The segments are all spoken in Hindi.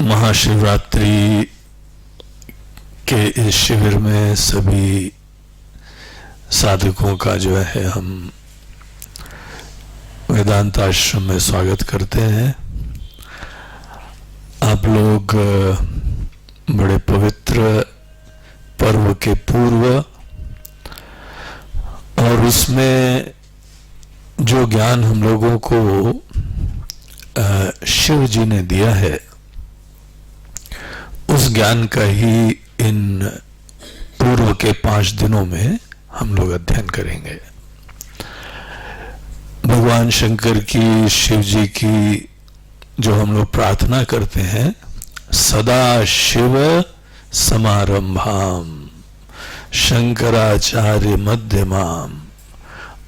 महाशिवरात्रि के इस शिविर में सभी साधकों का जो है हम वेदांत आश्रम में स्वागत करते हैं। आप लोग बड़े पवित्र पर्व के पूर्व और उसमें जो ज्ञान हम लोगों को शिव जी ने दिया है, उस ज्ञान का ही इन पूर्व के 5 दिनों में हम लोग अध्ययन करेंगे। भगवान शंकर की, शिव जी की जो हम लोग प्रार्थना करते हैं, सदा शिव समारंभाम शंकराचार्य मध्यमाम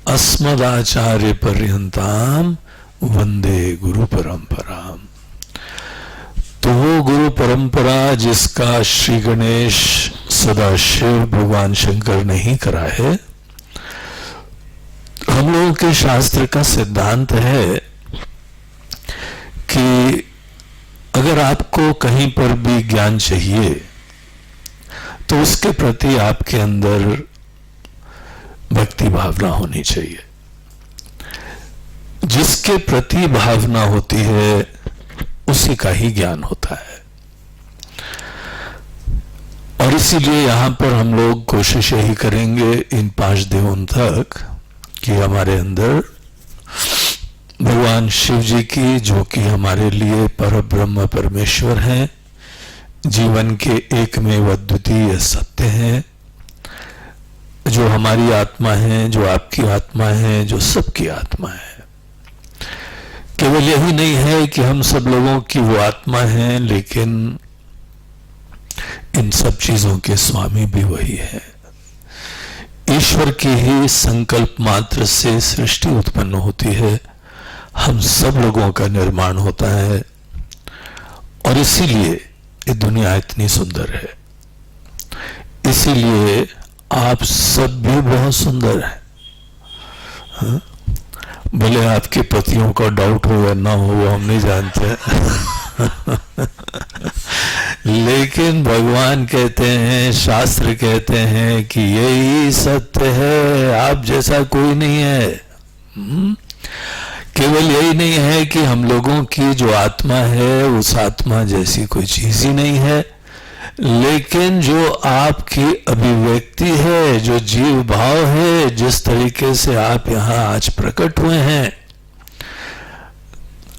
अस्मदाचार्य पर्यंताम वंदे गुरु परंपराम। तो वो गुरु परंपरा जिसका श्री गणेश, सदाशिव, भगवान शंकर ने ही करा है। हम लोगों के शास्त्र का सिद्धांत है कि अगर आपको कहीं पर भी ज्ञान चाहिए तो उसके प्रति आपके अंदर भक्ति भावना होनी चाहिए। जिसके प्रति भावना होती है उसी का ही ज्ञान होता है। और इसीलिए यहां पर हम लोग कोशिश यही करेंगे इन 5 दिनों तक कि हमारे अंदर भगवान शिव जी की, जो कि हमारे लिए परब्रह्म परमेश्वर हैं, जीवन के एकमेव अद्वितीय सत्य हैं, जो हमारी आत्मा है, जो आपकी आत्मा है, जो सबकी आत्मा है। केवल यही नहीं है कि हम सब लोगों की वो आत्मा है, लेकिन इन सब चीजों के स्वामी भी वही है। ईश्वर की ही संकल्प मात्र से सृष्टि उत्पन्न होती है, हम सब लोगों का निर्माण होता है, और इसीलिए ये दुनिया इतनी सुंदर है। इसीलिए आप सब भी बहुत सुंदर हैं। हाँ? भले आपके पतियों का डाउट हो या ना हो, वो हम नहीं जानते लेकिन भगवान कहते हैं, शास्त्र कहते हैं कि यही सत्य है, आप जैसा कोई नहीं है। केवल यही नहीं है कि हम लोगों की जो आत्मा है, उस आत्मा जैसी कोई चीज ही नहीं है, लेकिन जो आपकी अभिव्यक्ति है, जो जीव भाव है, जिस तरीके से आप यहां आज प्रकट हुए हैं,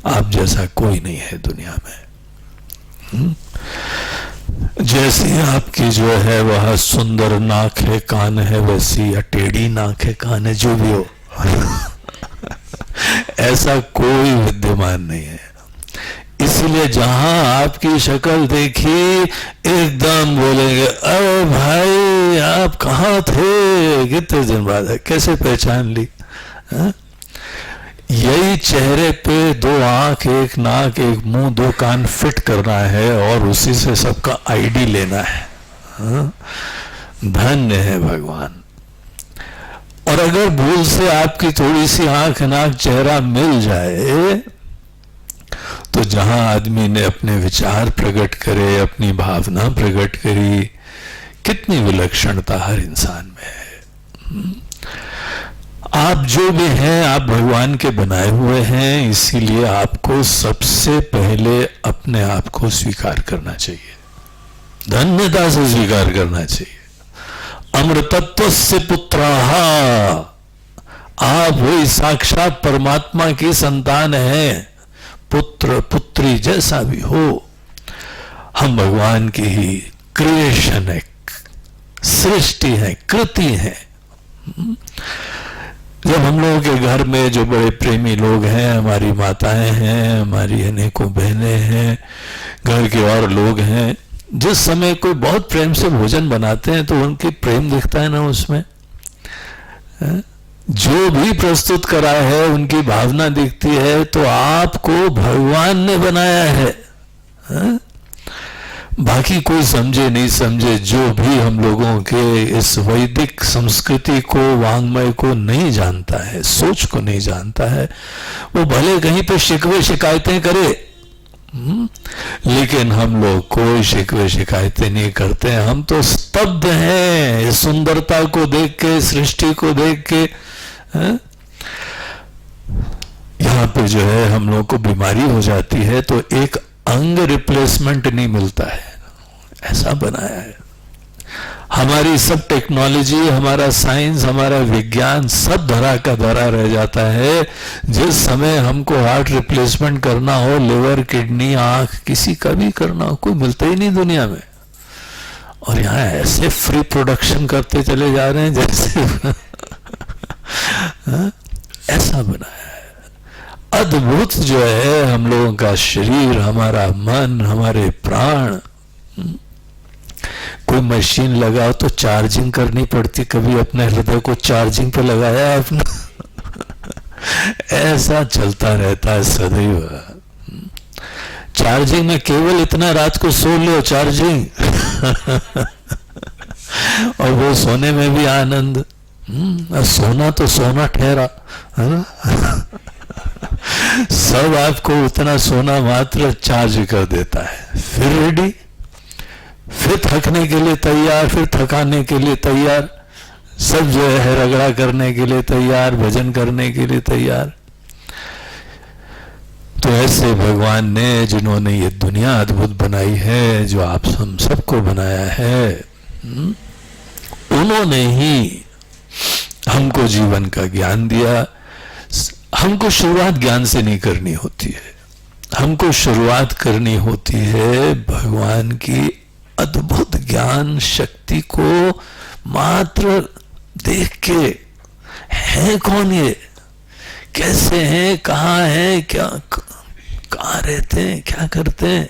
आप जैसा कोई नहीं है दुनिया में। जैसी आपकी जो है वह सुंदर नाक है, कान है, वैसी या टेढ़ी नाक है, कान है, जो भी हो ऐसा कोई विद्यमान नहीं है। इसलिए जहां आपकी शक्ल देखी, एकदम बोलेंगे, अरे भाई आप कहाँ थे, कितने दिन बाद है, कैसे पहचान ली? हा? यही चेहरे पे 2 आंख, 1 नाक, 1 मुंह, 2 कान फिट करना है और उसी से सबका आईडी लेना है। हा? धन्य है भगवान। और अगर भूल से आपकी थोड़ी सी आंख, नाक, चेहरा मिल जाए, तो जहां आदमी ने अपने विचार प्रकट करे, अपनी भावना प्रकट करी, कितनी विलक्षणता हर इंसान में है। आप जो भी हैं, आप भगवान के बनाए हुए हैं, इसीलिए आपको सबसे पहले अपने आप को स्वीकार करना चाहिए, धन्यता से स्वीकार करना चाहिए। अमृतत्व से पुत्राः, आप वही साक्षात परमात्मा की संतान हैं। पुत्र पुत्री जैसा भी हो, हम भगवान की ही क्रिएशन है, सृष्टि है, कृति है। जब हम लोगों के घर में जो बड़े प्रेमी लोग हैं, हमारी माताएं हैं, हमारी अनेकों बहनें हैं, घर के और लोग हैं, जिस समय कोई बहुत प्रेम से भोजन बनाते हैं तो उनकी प्रेम दिखता है ना उसमें। जो भी प्रस्तुत करा है उनकी भावना दिखती है, तो आपको भगवान ने बनाया है। हा? बाकी कोई समझे नहीं समझे, जो भी हम लोगों के इस वैदिक संस्कृति को, वांग्मय को नहीं जानता है, सोच को नहीं जानता है, वो भले कहीं पे शिकवे शिकायतें करे, लेकिन हम लोग कोई शिकवे शिकायतें नहीं करते हैं। हम तो स्तब्ध हैं इस सुंदरता को देख के, सृष्टि को देख के। यहाँ पे जो है हम लोग को बीमारी हो जाती है तो एक अंग रिप्लेसमेंट नहीं मिलता है, ऐसा बनाया है। हमारी सब टेक्नोलॉजी, हमारा साइंस, हमारा विज्ञान सब धरा का धरा रह जाता है। जिस समय हमको हार्ट रिप्लेसमेंट करना हो, लिवर, किडनी, आंख, किसी का भी करना हो, कोई मिलता ही नहीं दुनिया में। और यहाँ ऐसे फ्री प्रोडक्शन करते चले जा रहे हैं जैसे ऐसा बनाया है। अद्भुत जो है हम लोगों का शरीर, हमारा मन, हमारे प्राण। कोई मशीन लगाओ तो चार्जिंग करनी पड़ती, कभी अपने हृदय को चार्जिंग पे लगाया आपने? ऐसा चलता रहता है सदैव। चार्जिंग में केवल इतना, रात को सो लो चार्जिंग और वो सोने में भी आनंद। सोना तो सोना ठहरा, है ना? सब आपको उतना सोना मात्र चार्ज कर देता है, फिर रेडी, फिर थकने के लिए तैयार, फिर थकाने के लिए तैयार, सब जो है रगड़ा करने के लिए तैयार, भजन करने के लिए तैयार। तो ऐसे भगवान ने, जिन्होंने ये दुनिया अद्भुत बनाई है, जो आप हम सबको बनाया है, उन्होंने ही हमको जीवन का ज्ञान दिया। हमको शुरुआत ज्ञान से नहीं करनी होती है, हमको शुरुआत करनी होती है भगवान की अद्भुत ज्ञान शक्ति को मात्र देख के। है कौन ये, कैसे हैं, कहाँ हैं, क्या कहाँ रहते हैं, क्या करते हैं?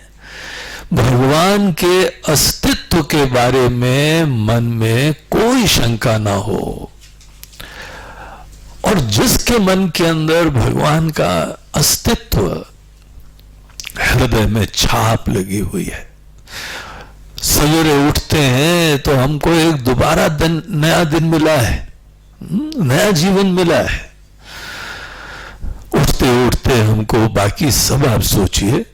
भगवान के अस्तित्व के बारे में मन में कोई शंका ना हो। और जिसके मन के अंदर भगवान का अस्तित्व हृदय में छाप लगी हुई है, सवेरे उठते हैं तो हमको एक दोबारा दिन, नया दिन मिला है, नया जीवन मिला है। उठते उठते हमको बाकी सब आप सोचिए,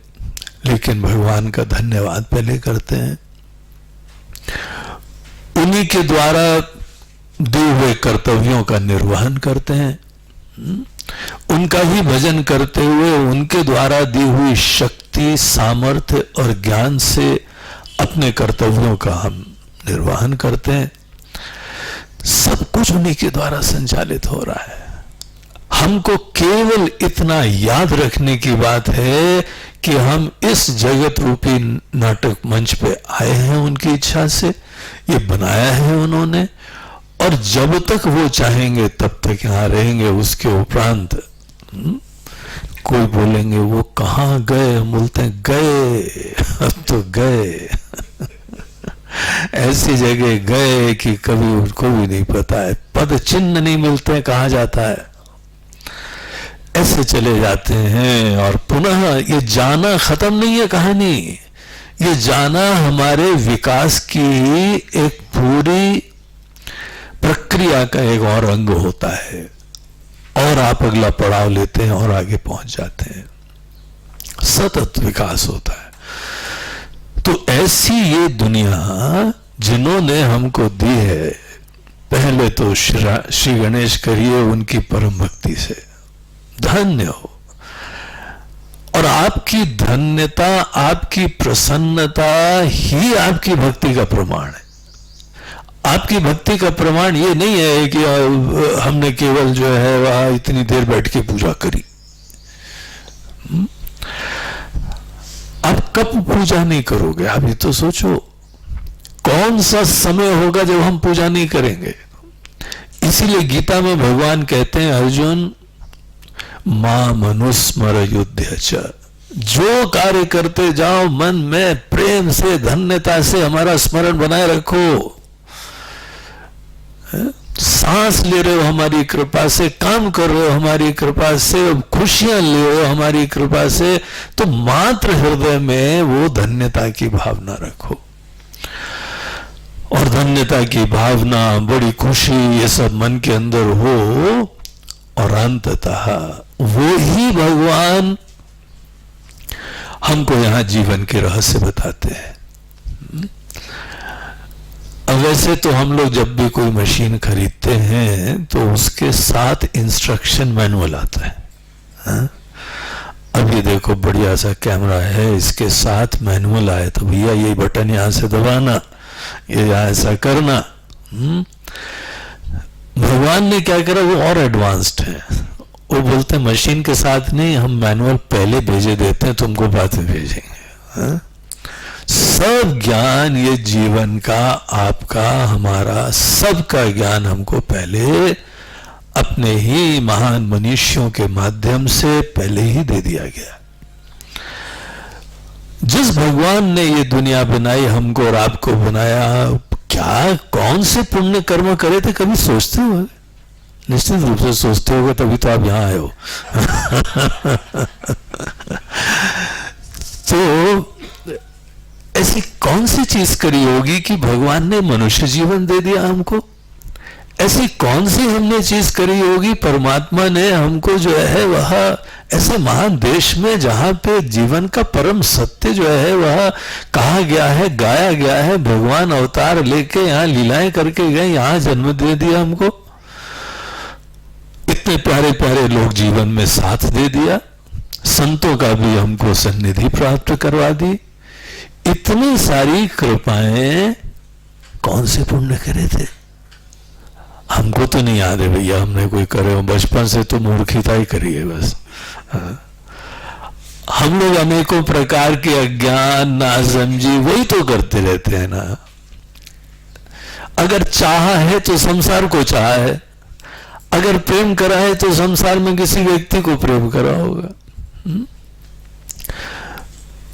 लेकिन भगवान का धन्यवाद पहले करते हैं। उन्हीं के द्वारा दिए हुए कर्तव्यों का निर्वहन करते हैं, उनका ही भजन करते हुए उनके द्वारा दी हुई शक्ति, सामर्थ्य और ज्ञान से अपने कर्तव्यों का हम निर्वहन करते हैं। सब कुछ उन्हीं के द्वारा संचालित हो रहा है। हमको केवल इतना याद रखने की बात है कि हम इस जगत रूपी नाटक मंच पे आए हैं उनकी इच्छा से, ये बनाया है उन्होंने, और जब तक वो चाहेंगे तब तक यहाँ रहेंगे। उसके उपरांत कोई बोलेंगे वो कहाँ गए, हम बोलते हैं गए, अब तो गए ऐसी जगह गए कि कभी उनको भी नहीं पता है, पद चिन्ह नहीं मिलते, कहाँ जाता है, ऐसे चले जाते हैं। और पुनः ये जाना खत्म नहीं है कहानी, ये जाना हमारे विकास की एक पूरी प्रक्रिया का एक और अंग होता है, और आप अगला पड़ाव लेते हैं और आगे पहुंच जाते हैं, सतत विकास होता है। तो ऐसी ये दुनिया जिन्होंने हमको दी है, पहले तो श्री गणेश करिए उनकी परम भक्ति से, धन्य हो। और आपकी धन्यता, आपकी प्रसन्नता ही आपकी भक्ति का प्रमाण है। आपकी भक्ति का प्रमाण ये नहीं है कि हमने केवल जो है वह इतनी देर बैठ के पूजा करी। आप कब पूजा नहीं करोगे, आप ये तो सोचो, कौन सा समय होगा जब हम पूजा नहीं करेंगे। इसीलिए गीता में भगवान कहते हैं, अर्जुन मां मनुस्मर युद्ध च, जो कार्य करते जाओ मन में प्रेम से, धन्यता से हमारा स्मरण बनाए रखो। सांस ले रहे हो हमारी कृपा से, काम कर रहे हो हमारी कृपा से, खुशियां ले रहे हो हमारी कृपा से, तो मात्र हृदय में वो धन्यता की भावना रखो। और धन्यता की भावना, बड़ी खुशी, ये सब मन के अंदर हो, और अंततः वो ही भगवान हमको यहाँ जीवन के रहस्य बताते हैं। अब वैसे तो हम लोग जब भी कोई मशीन खरीदते हैं तो उसके साथ इंस्ट्रक्शन मैनुअल आता है, हाँ? अब ये देखो बढ़िया सा कैमरा है, इसके साथ मैनुअल आया तो भैया ये बटन यहाँ से दबाना, ये ऐसा करना। भगवान ने क्या करा, वो और एडवांस्ड है। वो बोलते हैं मशीन के साथ नहीं, हम मैनुअल पहले भेजे देते हैं, तुमको बाद में भेजेंगे, हाँ? सब ज्ञान ये जीवन का, आपका, हमारा, सबका ज्ञान हमको पहले अपने ही महान मनुष्यों के माध्यम से पहले ही दे दिया गया। जिस भगवान ने ये दुनिया बनाई, हमको और आपको बनाया, क्या कौन से पुण्य कर्म करे थे, कभी सोचते हो? निश्चित रूप से सोचते होगे, तभी तो आप यहां आए हो। तो ऐसी कौन सी चीज करी होगी कि भगवान ने मनुष्य जीवन दे दिया हमको? ऐसी कौन सी हमने चीज करी होगी परमात्मा ने हमको जो है वह ऐसे महान देश में जहां पे जीवन का परम सत्य जो है वह कहा गया है, गाया गया है, भगवान अवतार लेके यहाँ लीलाएं करके गए, यहाँ जन्म दे दिया हमको, इतने प्यारे प्यारे लोग जीवन में साथ दे दिया, संतों का भी हमको सन्निधि प्राप्त करवा दी। इतनी सारी कृपाएं कौन से पुण्य करे थे? हमको तो नहीं याद है भैया, हमने कोई करे हो, बचपन से तो मूर्खता ही करी है बस। हम लोग अनेकों प्रकार के अज्ञान, नासमझी वही तो करते रहते हैं ना। अगर चाह है तो संसार को चाह है, अगर प्रेम करा है तो संसार में किसी व्यक्ति को प्रेम करा होगा।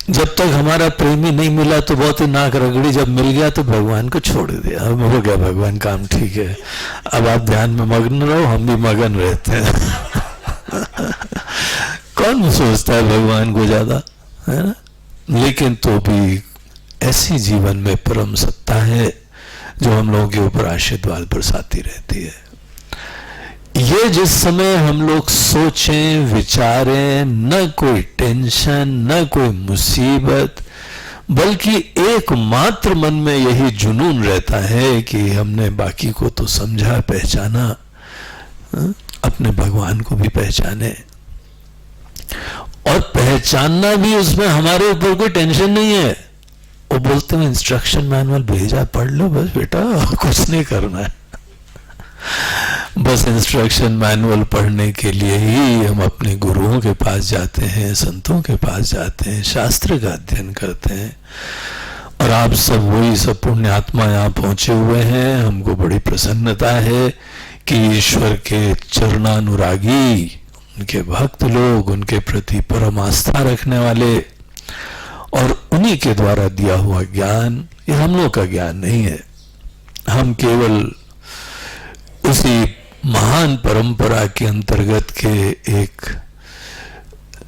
जब तक हमारा प्रेमी नहीं मिला तो बहुत ही नाक रगड़ी, जब मिल गया तो भगवान को छोड़ दिया, अब हो गया भगवान काम ठीक है, अब आप ध्यान में मग्न रहो, हम भी मगन रहते हैं। कौन सोचता है भगवान को ज्यादा, है ना? लेकिन तो भी ऐसी जीवन में परम सत्ता है जो हम लोगों के ऊपर आशीर्वाद बरसाती रहती है। ये जिस समय हम लोग सोचें, विचारें, न कोई टेंशन, न कोई मुसीबत, बल्कि एकमात्र मन में यही जुनून रहता है कि हमने बाकी को तो समझा, पहचाना, अपने भगवान को भी पहचाने, और पहचानना भी उसमें हमारे ऊपर कोई टेंशन नहीं है। वो बोलते हैं इंस्ट्रक्शन मैनुअल भेजा, पढ़ लो बस बेटा, कुछ नहीं करना है। बस इंस्ट्रक्शन मैनुअल पढ़ने के लिए ही हम अपने गुरुओं के पास जाते हैं, संतों के पास जाते हैं, शास्त्र का अध्ययन करते हैं। और आप सब वही सब पुण्य आत्मा यहाँ पहुंचे हुए हैं। हमको बड़ी प्रसन्नता है कि ईश्वर के चरणानुरागी, उनके भक्त लोग, उनके प्रति परम आस्था रखने वाले, और उन्हीं के द्वारा दिया हुआ ज्ञान, ये हम लोग का ज्ञान नहीं है। हम केवल उसी महान परंपरा के अंतर्गत के एक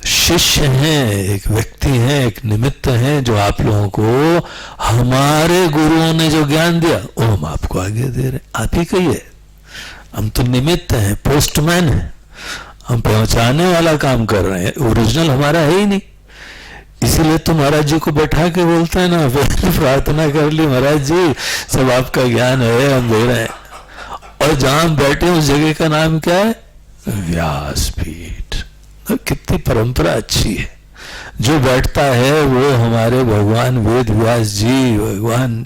शिष्य हैं, एक व्यक्ति हैं, एक निमित्त हैं, जो आप लोगों को हमारे गुरुओं ने जो ज्ञान दिया वो हम आपको आगे दे रहे। आप ही कहिए, हम तो निमित्त हैं, पोस्टमैन हैं, हम पहुंचाने वाला काम कर रहे हैं, ओरिजिनल हमारा है ही नहीं। इसीलिए तो महाराज जी को बैठा के बोलते हैं ना, प्रार्थना कर ली महाराज जी सब आपका ज्ञान है, हम दे रहे हैं। और जहां बैठे उस जगह का नाम क्या है? व्यासपीठ। कितनी परंपरा अच्छी है। जो बैठता है वो हमारे भगवान वेद व्यास जी, भगवान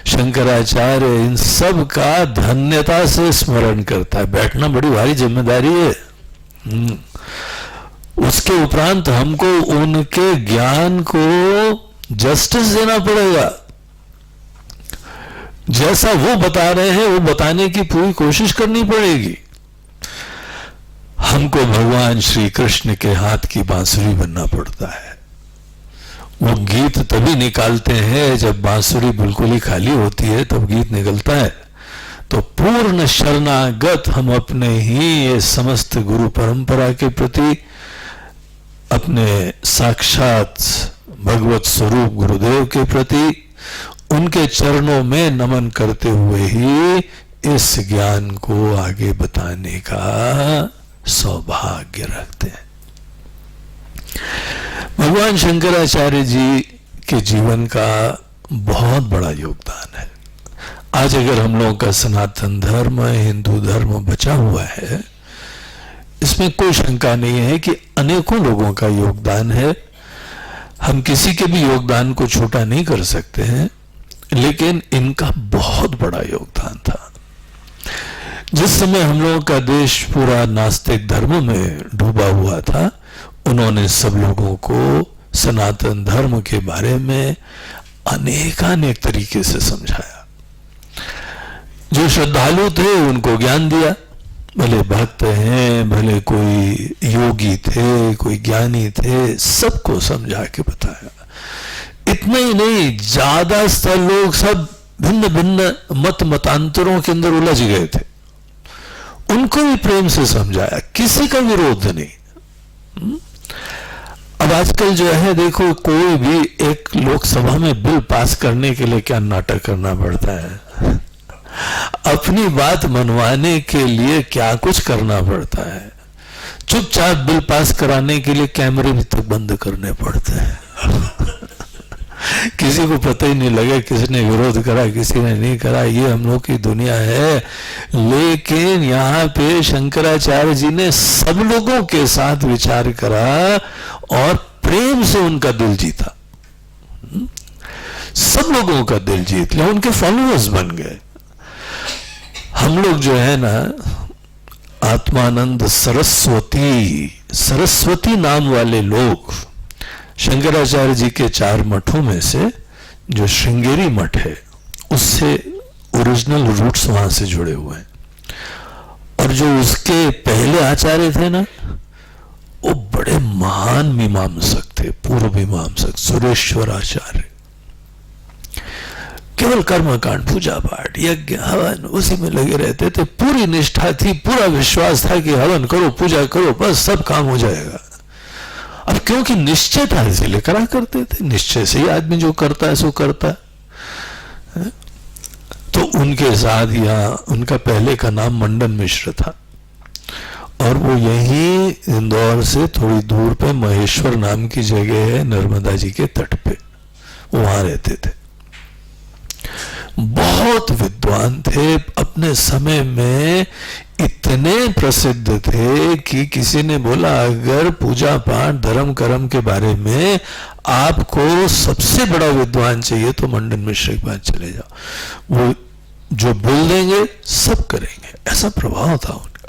शंकराचार्य, इन सब का धन्यता से स्मरण करता है। बैठना बड़ी भारी जिम्मेदारी है। उसके उपरांत हमको उनके ज्ञान को जस्टिस देना पड़ेगा। जैसा वो बता रहे हैं वो बताने की पूरी कोशिश करनी पड़ेगी। हमको भगवान श्री कृष्ण के हाथ की बांसुरी बनना पड़ता है। वो गीत तभी निकालते हैं जब बांसुरी बिल्कुल ही खाली होती है, तब गीत निकलता है। तो पूर्ण शरणागत हम अपने ही ये समस्त गुरु परंपरा के प्रति, अपने साक्षात भगवत स्वरूप गुरुदेव के प्रति, उनके चरणों में नमन करते हुए ही इस ज्ञान को आगे बताने का सौभाग्य रखते हैं। भगवान शंकराचार्य जी के जीवन का बहुत बड़ा योगदान है। आज अगर हम लोगों का सनातन धर्म, हिंदू धर्म बचा हुआ है, इसमें कोई शंका नहीं है कि अनेकों लोगों का योगदान है। हम किसी के भी योगदान को छोटा नहीं कर सकते हैं, लेकिन इनका बहुत बड़ा योगदान था। जिस समय हम लोगों का देश पूरा नास्तिक धर्म में डूबा हुआ था, उन्होंने सब लोगों को सनातन धर्म के बारे में अनेकानेक तरीके से समझाया। जो श्रद्धालु थे उनको ज्ञान दिया, भले भक्त हैं, भले कोई योगी थे, कोई ज्ञानी थे, सबको समझा के बताया। इतना ही नहीं, ज्यादातर लोग सब भिन्न भिन्न मतांतरों के अंदर उलझ गए थे, उनको भी प्रेम से समझाया, किसी का विरोध नहीं। अब आजकल जो है देखो, कोई भी एक लोकसभा में बिल पास करने के लिए क्या नाटक करना पड़ता है, अपनी बात मनवाने के लिए क्या कुछ करना पड़ता है। चुपचाप बिल पास कराने के लिए कैमरे भी तक बंद करने पड़ते हैं। किसी को पता ही नहीं लगे किसने विरोध करा, किसी ने नहीं करा। ये हम लोग की दुनिया है। लेकिन यहाँ पे शंकराचार्य जी ने सब लोगों के साथ विचार करा और प्रेम से उनका दिल जीता। सब लोगों का दिल जीत लिया, उनके फॉलोअर्स बन गए। हम लोग जो है ना, आत्मानंद सरस्वती नाम वाले लोग, शंकराचार्य जी के 4 मठों में से जो श्रृंगेरी मठ है, उससे ओरिजिनल रूट्स वहां से जुड़े हुए हैं। और जो उसके पहले आचार्य थे ना, वो बड़े महान मीमांसक थे, पूर्व मीमांसक सुरेश्वर आचार्य। केवल कर्मकांड, पूजा पाठ, यज्ञ, हवन उसी में लगे रहते थे। पूरी निष्ठा थी, पूरा विश्वास था कि हवन करो, पूजा करो, बस सब काम हो जाएगा। अब क्योंकि निश्चय था इसलिए करा करते थे। निश्चय से ही आदमी जो करता है सो करता है। तो उनके साथ यहाँ, उनका पहले का नाम मंडन मिश्र था, और वो यही इंदौर से थोड़ी दूर पे महेश्वर नाम की जगह है, नर्मदा जी के तट पे, वहां रहते थे। बहुत विद्वान थे, अपने समय में इतने प्रसिद्ध थे कि किसी ने बोला अगर पूजा पाठ धर्म कर्म के बारे में आपको सबसे बड़ा विद्वान चाहिए तो मंडन मिश्र के पास चले जाओ, वो जो बोल देंगे सब करेंगे। ऐसा प्रभाव था उनका।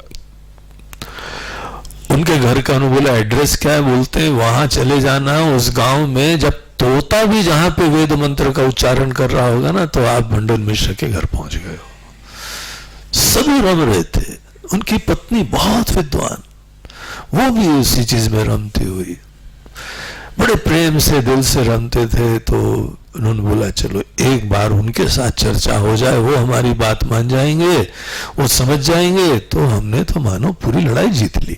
उनके घर का उन्होंने बोला एड्रेस क्या है, बोलते हैं वहां चले जाना। उस गांव में जब तोता भी जहां पे वेद मंत्र का उच्चारण कर रहा होगा ना, तो आप मंडन मिश्र के घर पहुंच गए हो। सभी रम रहे थे। उनकी पत्नी बहुत विद्वान, वो भी उसी चीज में रमती हुई, बड़े प्रेम से दिल से रमते थे। तो उन्होंने बोला चलो एक बार उनके साथ चर्चा हो जाए, वो हमारी बात मान जाएंगे, वो समझ जाएंगे, तो हमने तो मानो पूरी लड़ाई जीत ली।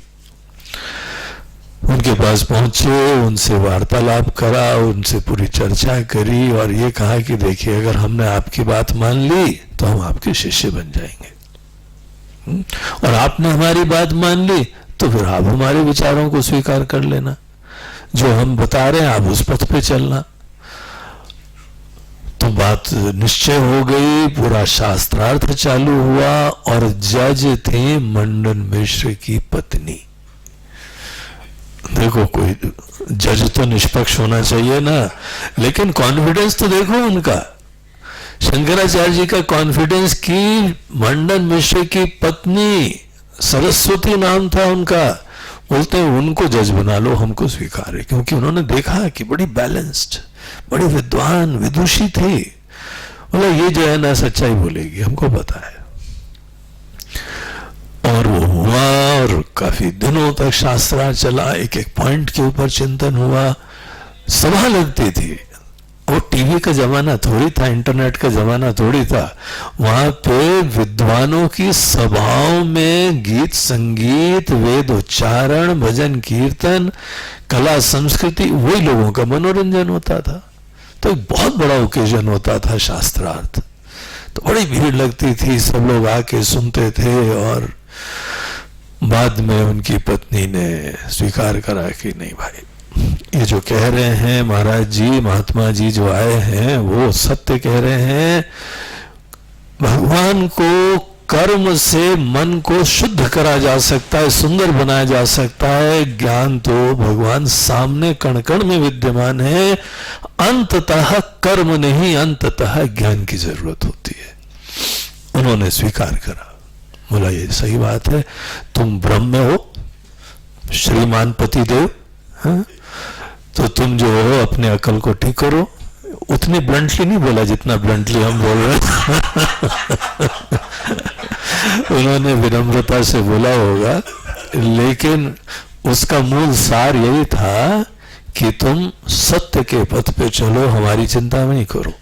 उनके पास पहुंचे, उनसे वार्तालाप करा, उनसे पूरी चर्चा करी और ये कहा कि देखिए अगर हमने आपकी बात मान ली तो हम आपके शिष्य बन जाएंगे, और आपने हमारी बात मान ली तो फिर आप हमारे विचारों को स्वीकार कर लेना, जो हम बता रहे हैं आप उस पथ पे चलना। तो बात निश्चय हो गई, पूरा शास्त्रार्थ चालू हुआ, और जज थे मंडन मिश्र की पत्नी। देखो कोई जज तो निष्पक्ष होना चाहिए ना, लेकिन कॉन्फिडेंस तो देखो उनका, शंकराचार्य जी का कॉन्फिडेंस कि मंडन मिश्र की पत्नी, सरस्वती नाम था उनका, बोलते हैं उनको जज बना लो, हमको स्वीकार है। क्योंकि उन्होंने देखा कि बड़ी बैलेंस्ड, बड़ी विद्वान विदुषी थी। बोला ये जो है ना सच्चाई बोलेगी, हमको पता है। और वो हुआ, और काफी दिनों तक शास्त्रार्थ चला, एक एक पॉइंट के ऊपर चिंतन हुआ, सभा लगती थी। वो टीवी का जमाना थोड़ी था, इंटरनेट का जमाना थोड़ी था। वहां पे विद्वानों की सभाओं में गीत संगीत, वेद उच्चारण, भजन कीर्तन, कला संस्कृति, वही लोगों का मनोरंजन होता था। तो एक बहुत बड़ा ओकेजन होता था शास्त्रार्थ। तो बड़ी भीड़ लगती थी, सब लोग आके सुनते थे। और बाद में उनकी पत्नी ने स्वीकार करा कि नहीं भाई, ये जो कह रहे हैं महाराज जी, महात्मा जी जो आए हैं वो सत्य कह रहे हैं। भगवान को कर्म से मन को शुद्ध करा जा सकता है, सुंदर बनाया जा सकता है। ज्ञान तो भगवान सामने कण कण में विद्यमान है। अंततः कर्म नहीं, अंततः ज्ञान की जरूरत होती है। उन्होंने स्वीकार करा, बोला ये सही बात है, तुम ब्रह्म हो श्रीमान पतिदेव, हाँ? तो तुम जो हो अपने अकल को ठीक करो। उतने ब्लंटली नहीं बोला जितना ब्लंटली हम बोल रहे हैं। उन्होंने विनम्रता से बोला होगा, लेकिन उसका मूल सार यही था कि तुम सत्य के पथ पे चलो, हमारी चिंता नहीं करो।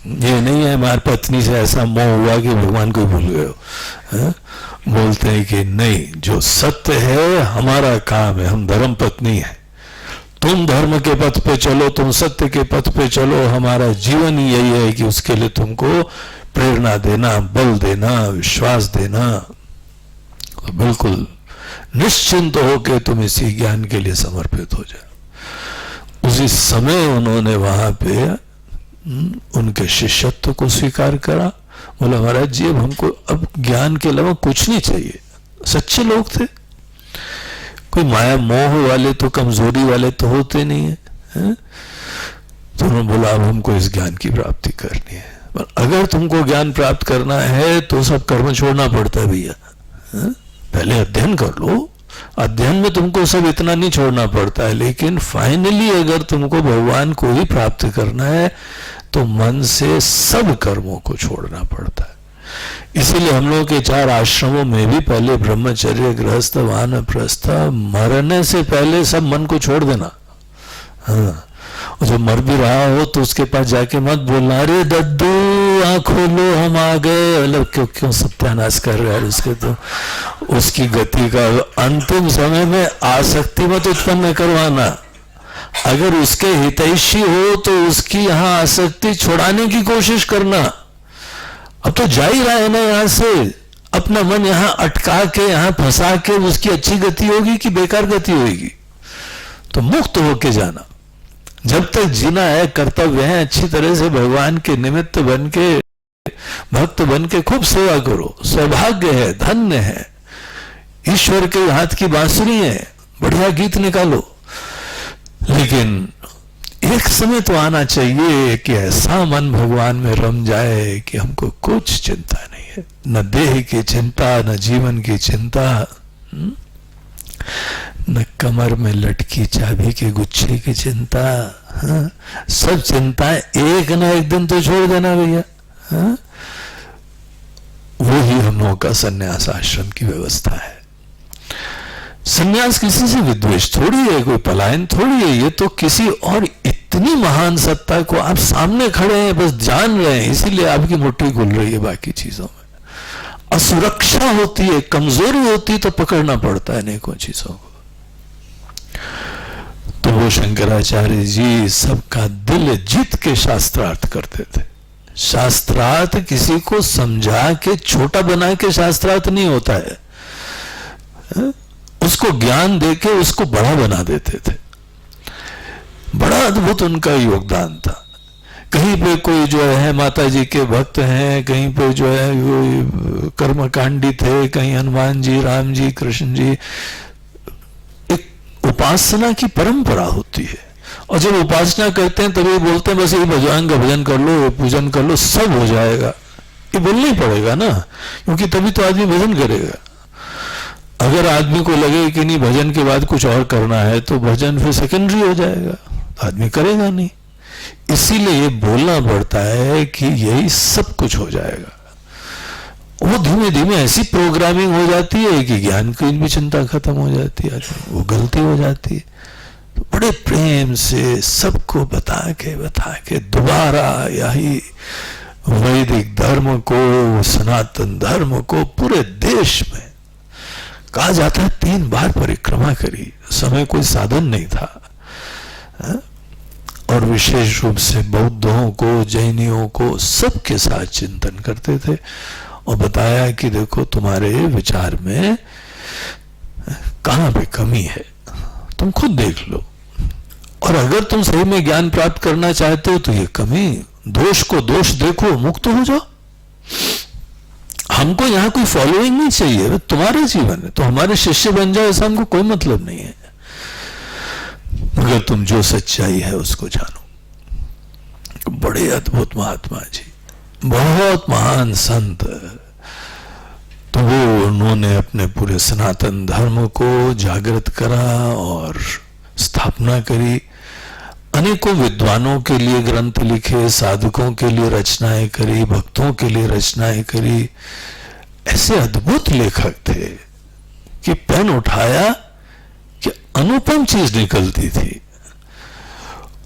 ये नहीं है हमारी पत्नी से ऐसा मोह हुआ कि भगवान को भूल गए हो, हाँ? बोलते हैं कि नहीं, जो सत्य है हमारा काम है, हम धर्म पत्नी है। तुम धर्म के पथ पे चलो, तुम सत्य के पथ पे चलो, हमारा जीवन ही यही है कि उसके लिए तुमको प्रेरणा देना, बल देना, विश्वास देना। तो बिल्कुल निश्चिंत हो के तुम इसी ज्ञान के लिए समर्पित हो जाओ। उसी समय उन्होंने वहां पे उनके शिष्यत्व को स्वीकार करा। बोला महाराज जी अब हमको अब ज्ञान के अलावा कुछ नहीं चाहिए। सच्चे लोग थे, कोई माया मोह वाले तो कमजोरी वाले तो होते नहीं है। तो उन्होंने बोला अब हमको इस ज्ञान की प्राप्ति करनी है। पर अगर तुमको ज्ञान प्राप्त करना है तो सब कर्म छोड़ना पड़ता है भैया। पहले अध्ययन कर लो, अध्ययन में तुमको सब इतना नहीं छोड़ना पड़ता है, लेकिन फाइनली अगर तुमको भगवान को ही प्राप्त करना है तो मन से सब कर्मों को छोड़ना पड़ता है। इसीलिए हम लोगों के 4 आश्रमों में भी पहले ब्रह्मचर्य, गृहस्थ, वानप्रस्थ, मरने से पहले सब मन को छोड़ देना। हाँ, और जो मर भी रहा हो तो उसके पास जाके मत बोलना अरे दद्दू आँख खोलो हम आ गए, मतलब क्यों सत्यानाश कर रहे हैं उसके। तो उसकी गति का अंतिम समय में आसक्ति मत उत्पन्न करवाना। अगर उसके हितैषी हो तो उसकी यहाँ आसक्ति छुड़ाने की कोशिश करना। अब तो जा ही रहा है ना यहाँ से, अपना मन यहाँ अटका के, यहाँ फंसा के उसकी अच्छी गति होगी कि बेकार गति होगी? तो मुक्त होके जाना। जब तक जीना है, कर्तव्य है, अच्छी तरह से भगवान के निमित्त बन के, भक्त बन के खूब सेवा करो। सौभाग्य है, धन्य है, ईश्वर के हाथ की बांसुरी है, बढ़िया गीत निकालो। लेकिन एक समय तो आना चाहिए कि ऐसा मन भगवान में रम जाए कि हमको कुछ चिंता नहीं है, न देह की चिंता, न जीवन की चिंता, न कमर में लटकी चाबी के गुच्छे की चिंता। हाँ? सब चिंताएं एक न एक दिन तो छोड़ देना भैया। हाँ? वो ही हम लोगों का संन्यास आश्रम की व्यवस्था है। संन्यास किसी से विद्वेष थोड़ी है, कोई पलायन थोड़ी है, ये तो किसी और इतनी महान सत्ता को आप सामने खड़े हैं, बस जान रहे हैं, इसीलिए आपकी मुट्ठी खुल रही है। बाकी चीजों में असुरक्षा होती है, कमजोरी होती है, तो पकड़ना पड़ता है अनेकों चीजों को। तो वो शंकराचार्य जी सबका दिल जीत के शास्त्रार्थ करते थे। शास्त्रार्थ किसी को समझा के छोटा बना के शास्त्रार्थ नहीं होता है, उसको ज्ञान देके उसको बड़ा बना देते थे। बड़ा अद्भुत उनका योगदान था। कहीं पे कोई जो है माता जी के भक्त हैं, कहीं पे जो है वो कर्मकांडी थे, कहीं हनुमान जी, राम जी, कृष्ण जी। एक उपासना की परंपरा होती है, और जब उपासना करते हैं तभी बोलते हैं बस ये भगवान का भजन कर लो, पूजन कर लो, सब हो जाएगा। ये बोलना ही पड़ेगा ना, क्योंकि तभी तो आदमी भजन करेगा। अगर आदमी को लगे कि नहीं भजन के बाद कुछ और करना है तो भजन फिर सेकेंडरी हो जाएगा, तो आदमी करेगा नहीं। इसीलिए ये बोलना पड़ता है कि यही सब कुछ हो जाएगा। वो धीमे धीमे ऐसी प्रोग्रामिंग हो जाती है कि ज्ञान की भी चिंता खत्म हो जाती है, वो गलती हो जाती है। तो बड़े प्रेम से सबको बता के दोबारा यही वैदिक धर्म को, सनातन धर्म को पूरे देश में कहा जाता है 3 बार परिक्रमा करी। समय कोई साधन नहीं था, और विशेष रूप से बौद्धों को, जैनियों को सबके साथ चिंतन करते थे और बताया कि देखो तुम्हारे विचार में कहां पे कमी है, तुम खुद देख लो। और अगर तुम सही में ज्ञान प्राप्त करना चाहते हो तो ये कमी, दोष को दोष देखो, मुक्त हो जाओ। हमको यहां कोई फॉलोइंग नहीं चाहिए, तुम्हारा जीवन है तो हमारे शिष्य बन जाओ, ऐसा हमको कोई मतलब नहीं है, मगर तुम जो सच्चाई है उसको जानो। बड़े अद्भुत महात्मा जी, बहुत महान संत, तो वो उन्होंने अपने पूरे सनातन धर्म को जागृत करा और स्थापना करी। अनेकों विद्वानों के लिए ग्रंथ लिखे, साधकों के लिए रचनाएं करी, भक्तों के लिए रचनाएं करी। ऐसे अद्भुत लेखक थे कि पेन उठाया कि अनुपम चीज निकलती थी।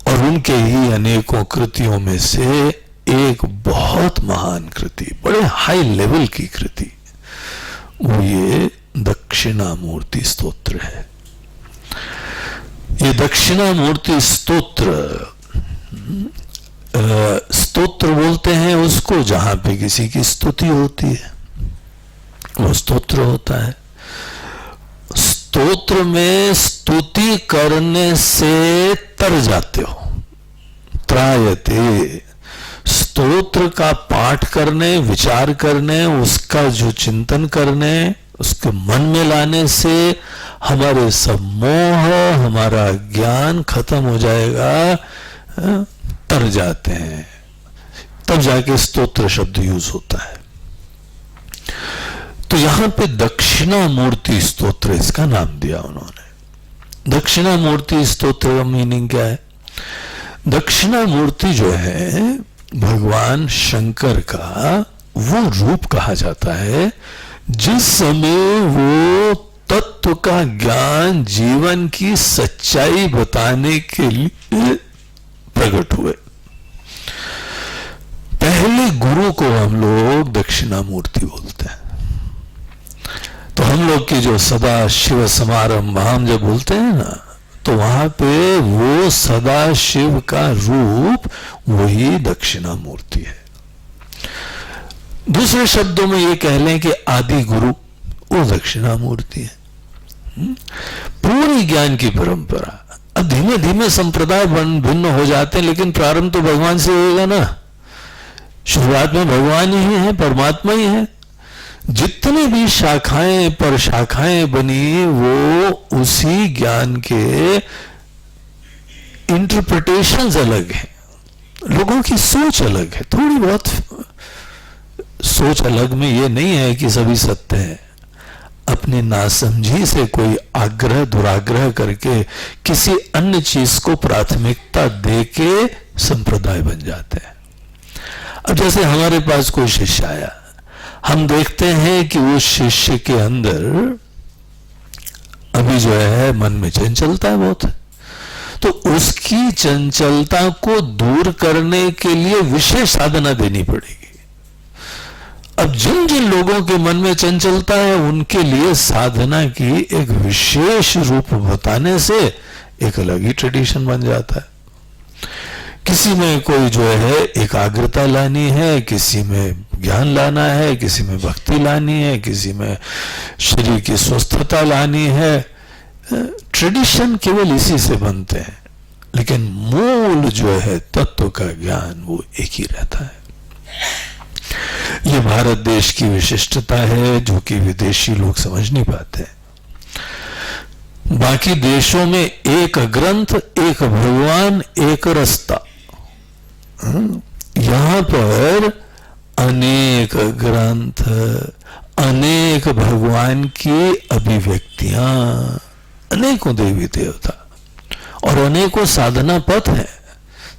और उनके ही अनेकों कृतियों में से एक बहुत महान कृति, बड़े हाई लेवल की कृति, वो ये दक्षिणामूर्ति स्तोत्र है। ये दक्षिणामूर्ति स्तोत्र, स्तोत्र बोलते हैं उसको जहां पे किसी की स्तुति होती है, वो स्तोत्र होता है। स्तोत्र में स्तुति करने से तर जाते हो, त्रायते। स्तोत्र का पाठ करने, विचार करने, उसका जो चिंतन करने, उसके मन में लाने से हमारे सब मोह, हमारा ज्ञान खत्म हो जाएगा, तर जाते हैं, तब जाके स्तोत्र शब्द यूज होता है। तो यहां पे दक्षिणामूर्ति स्तोत्र इसका नाम दिया उन्होंने। दक्षिणामूर्ति स्तोत्र का मीनिंग क्या है? दक्षिणामूर्ति जो है भगवान शंकर का वो रूप कहा जाता है जिस समय वो तत्व का ज्ञान, जीवन की सच्चाई बताने के लिए प्रकट हुए। पहले गुरु को हम लोग दक्षिणामूर्ति बोलते हैं। तो हम लोग की जो सदा शिव समारंभ हम जब बोलते हैं ना, तो वहां पे वो सदा शिव का रूप वही दक्षिणामूर्ति है। दूसरे शब्दों में ये कह लें कि आदि गुरु वो दक्षिणामूर्ति है। पूरी ज्ञान की परंपरा, अब धीमे धीमे संप्रदाय भिन्न हो जाते हैं, लेकिन प्रारंभ तो भगवान से होगा ना। शुरुआत में भगवान ही है, परमात्मा ही है। जितनी भी शाखाएं पर शाखाएं बनी वो उसी ज्ञान के इंटरप्रिटेशंस अलग हैं, लोगों की सोच अलग है, थोड़ी बहुत सोच अलग में ये नहीं है कि सभी सत्य है। अपनी नासमझी से कोई आग्रह दुराग्रह करके किसी अन्य चीज को प्राथमिकता देके संप्रदाय बन जाते हैं। अब जैसे हमारे पास कोई शिष्य आया, हम देखते हैं कि उस शिष्य के अंदर अभी जो है मन में चंचलता बहुत है, तो उसकी चंचलता को दूर करने के लिए विशेष साधना देनी पड़ेगी। अब जिन जिन लोगों के मन में चंचलता है उनके लिए साधना की एक विशेष रूप बताने से एक अलग ही ट्रेडिशन बन जाता है। किसी में कोई जो है एकाग्रता लानी है, किसी में ज्ञान लाना है, किसी में भक्ति लानी है, किसी में शरीर की स्वस्थता लानी है। ट्रेडिशन केवल इसी से बनते हैं, लेकिन मूल जो है तत्व का ज्ञान वो एक ही रहता है। ये भारत देश की विशिष्टता है जो कि विदेशी लोग समझ नहीं पाते। बाकी देशों में एक ग्रंथ, एक भगवान, एक रास्ता। यहां पर अनेक ग्रंथ, अनेक भगवान की अभिव्यक्तियां, अनेकों देवी देवता और अनेकों साधना पथ है,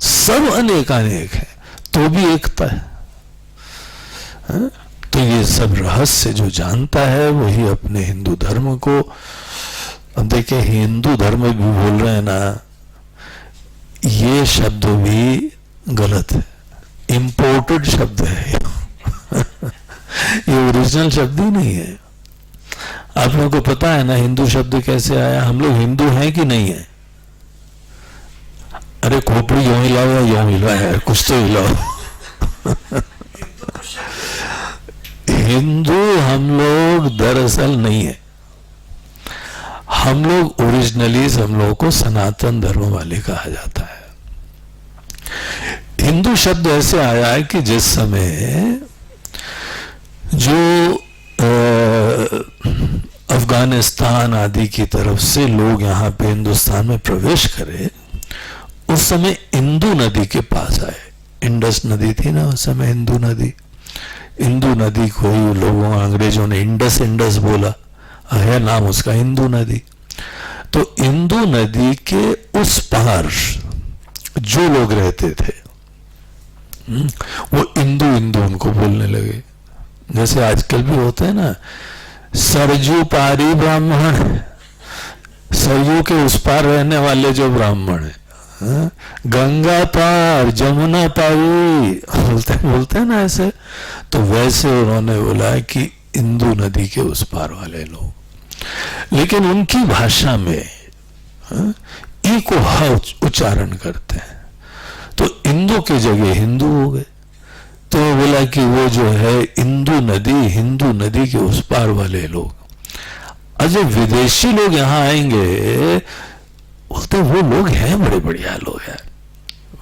सब अनेक है, तो भी एकता है। तो ये सब रहस्य जो जानता है वही अपने हिंदू धर्म को, अब देखिए हिंदू धर्म भी बोल रहे हैं ना, ये शब्द भी गलत है, इंपोर्टेड शब्द है ये ओरिजिनल शब्द ही नहीं है। आप लोगों को पता है ना हिंदू शब्द कैसे आया? हम लोग हिंदू हैं कि नहीं है? अरे खोपड़ी यूं हिलाओ या यूं हिलाओ है, कुछ तो हिलाओ हिंदू हम लोग दरअसल नहीं है, हम लोग ओरिजिनली हम लोगों को सनातन धर्म वाले कहा जाता है। हिंदू शब्द ऐसे आया है कि जिस समय जो अफगानिस्तान आदि की तरफ से लोग यहाँ पे हिंदुस्तान में प्रवेश करे, उस समय इंदु नदी के पास आए। इंडस नदी थी ना उस समय, इंदु नदी। इंदु नदी को लोगों अंग्रेजों ने इंडस इंडस बोला, है नाम उसका इंदु नदी। तो इंदु नदी के उस पार जो लोग रहते थे वो इंदु इंदु उनको बोलने लगे। जैसे आजकल भी होते हैं ना, सरजू पारी ब्राह्मण, सरयू के उस पार रहने वाले जो ब्राह्मण है, गंगा पार जमुना पारी बोलते हैं ना ऐसे। तो वैसे उन्होंने बोला कि इंदु नदी के उस पार वाले लोग, लेकिन उनकी भाषा में ई को ह उच्चारण करते हैं, तो इंदु के जगह हिंदू हो गए। तो बोला कि वो जो है इंदु नदी, हिंदू नदी के उस पार वाले लोग। और जब विदेशी लोग यहाँ आएंगे, बोलते वो लोग हैं बड़े बढ़िया लोग हैं,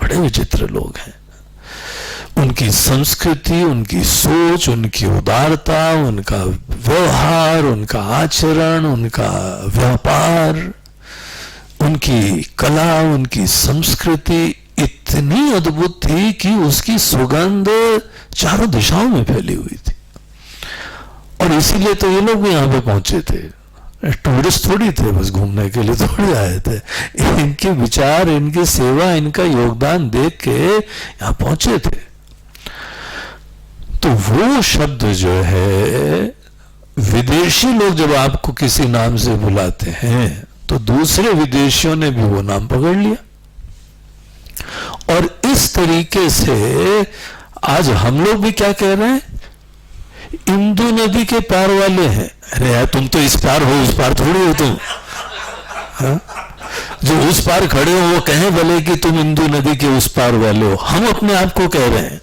बड़े विचित्र लोग हैं। उनकी संस्कृति, उनकी सोच, उनकी उदारता, उनका व्यवहार, उनका आचरण, उनका व्यापार, उनकी कला, उनकी संस्कृति इतनी अद्भुत थी कि उसकी सुगंध चारों दिशाओं में फैली हुई थी। और इसीलिए तो ये लोग भी यहाँ पे पहुंचे थे। टूरिस्ट थोड़ी थे, बस घूमने के लिए थोड़ी आए थे। इनके विचार, इनकी सेवा, इनका योगदान देख के यहाँ पहुंचे थे। तो वो शब्द जो है, विदेशी लोग जब आपको किसी नाम से बुलाते हैं तो दूसरे विदेशियों ने भी वो नाम पकड़ लिया। और इस तरीके से आज हम लोग भी क्या कह रहे हैं, इंदु नदी के पार वाले हैं। अरे यार तुम तो इस पार हो, उस पार थोड़ी हो तुम। हाँ? जो उस पार खड़े हो वो कहें भले कि तुम इंदु नदी के उस पार वाले हो, हम अपने आप को कह रहे हैं।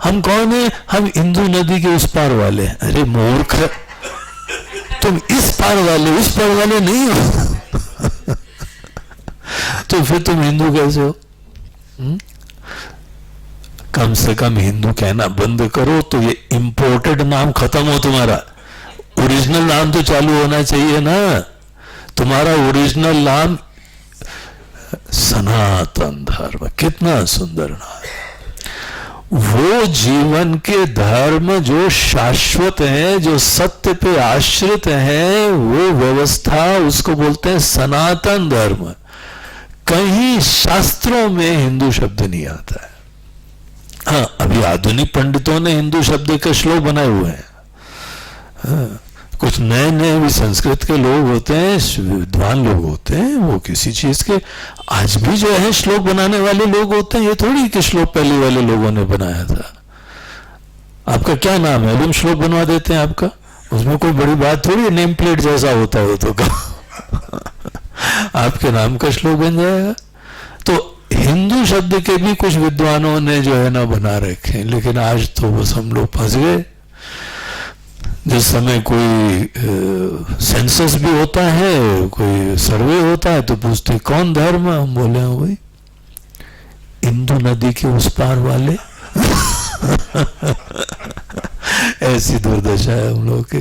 हम कौन है? हम इंदु नदी के उस पार वाले हैं। अरे मूर्ख, तुम इस पार वाले उस पार वाले नहीं हो। तो फिर तुम हिंदू कैसे हो? कम से कम हिंदू कहना बंद करो तो ये इंपोर्टेड नाम खत्म हो तुम्हारा। ओरिजिनल नाम तो चालू होना चाहिए ना। तुम्हारा ओरिजिनल नाम सनातन धर्म, कितना सुंदर नाम। वो जीवन के धर्म जो शाश्वत है, जो सत्य पे आश्रित है, वो व्यवस्था, उसको बोलते हैं सनातन धर्म। कहीं शास्त्रों में हिंदू शब्द नहीं आता है। हाँ, अभी आधुनिक पंडितों ने हिंदू शब्द के श्लोक बनाए हुए हैं। हाँ, कुछ नए नए भी संस्कृत के लोग होते हैं, विद्वान लोग होते हैं, वो किसी चीज के आज भी जो है श्लोक बनाने वाले लोग होते हैं। ये थोड़ी कि श्लोक पहले वाले लोगों ने बनाया था। आपका क्या नाम है, हम श्लोक बनवा देते हैं आपका, उसमें कोई बड़ी बात थोड़ी, नेम प्लेट जैसा होता है वो तो आपके नाम का श्लोक बन जाएगा। तो हिंदू शब्द के भी कुछ विद्वानों ने जो है ना बना रखे, लेकिन आज तो बस हम लोग फंस गए। जिस समय कोई सेंसस भी होता है, कोई सर्वे होता है, तो पूछते कौन धर्म, हम बोले हैं भाई इंदु नदी के उस पार वाले। ऐसी दुर्दशा है हम लोग के।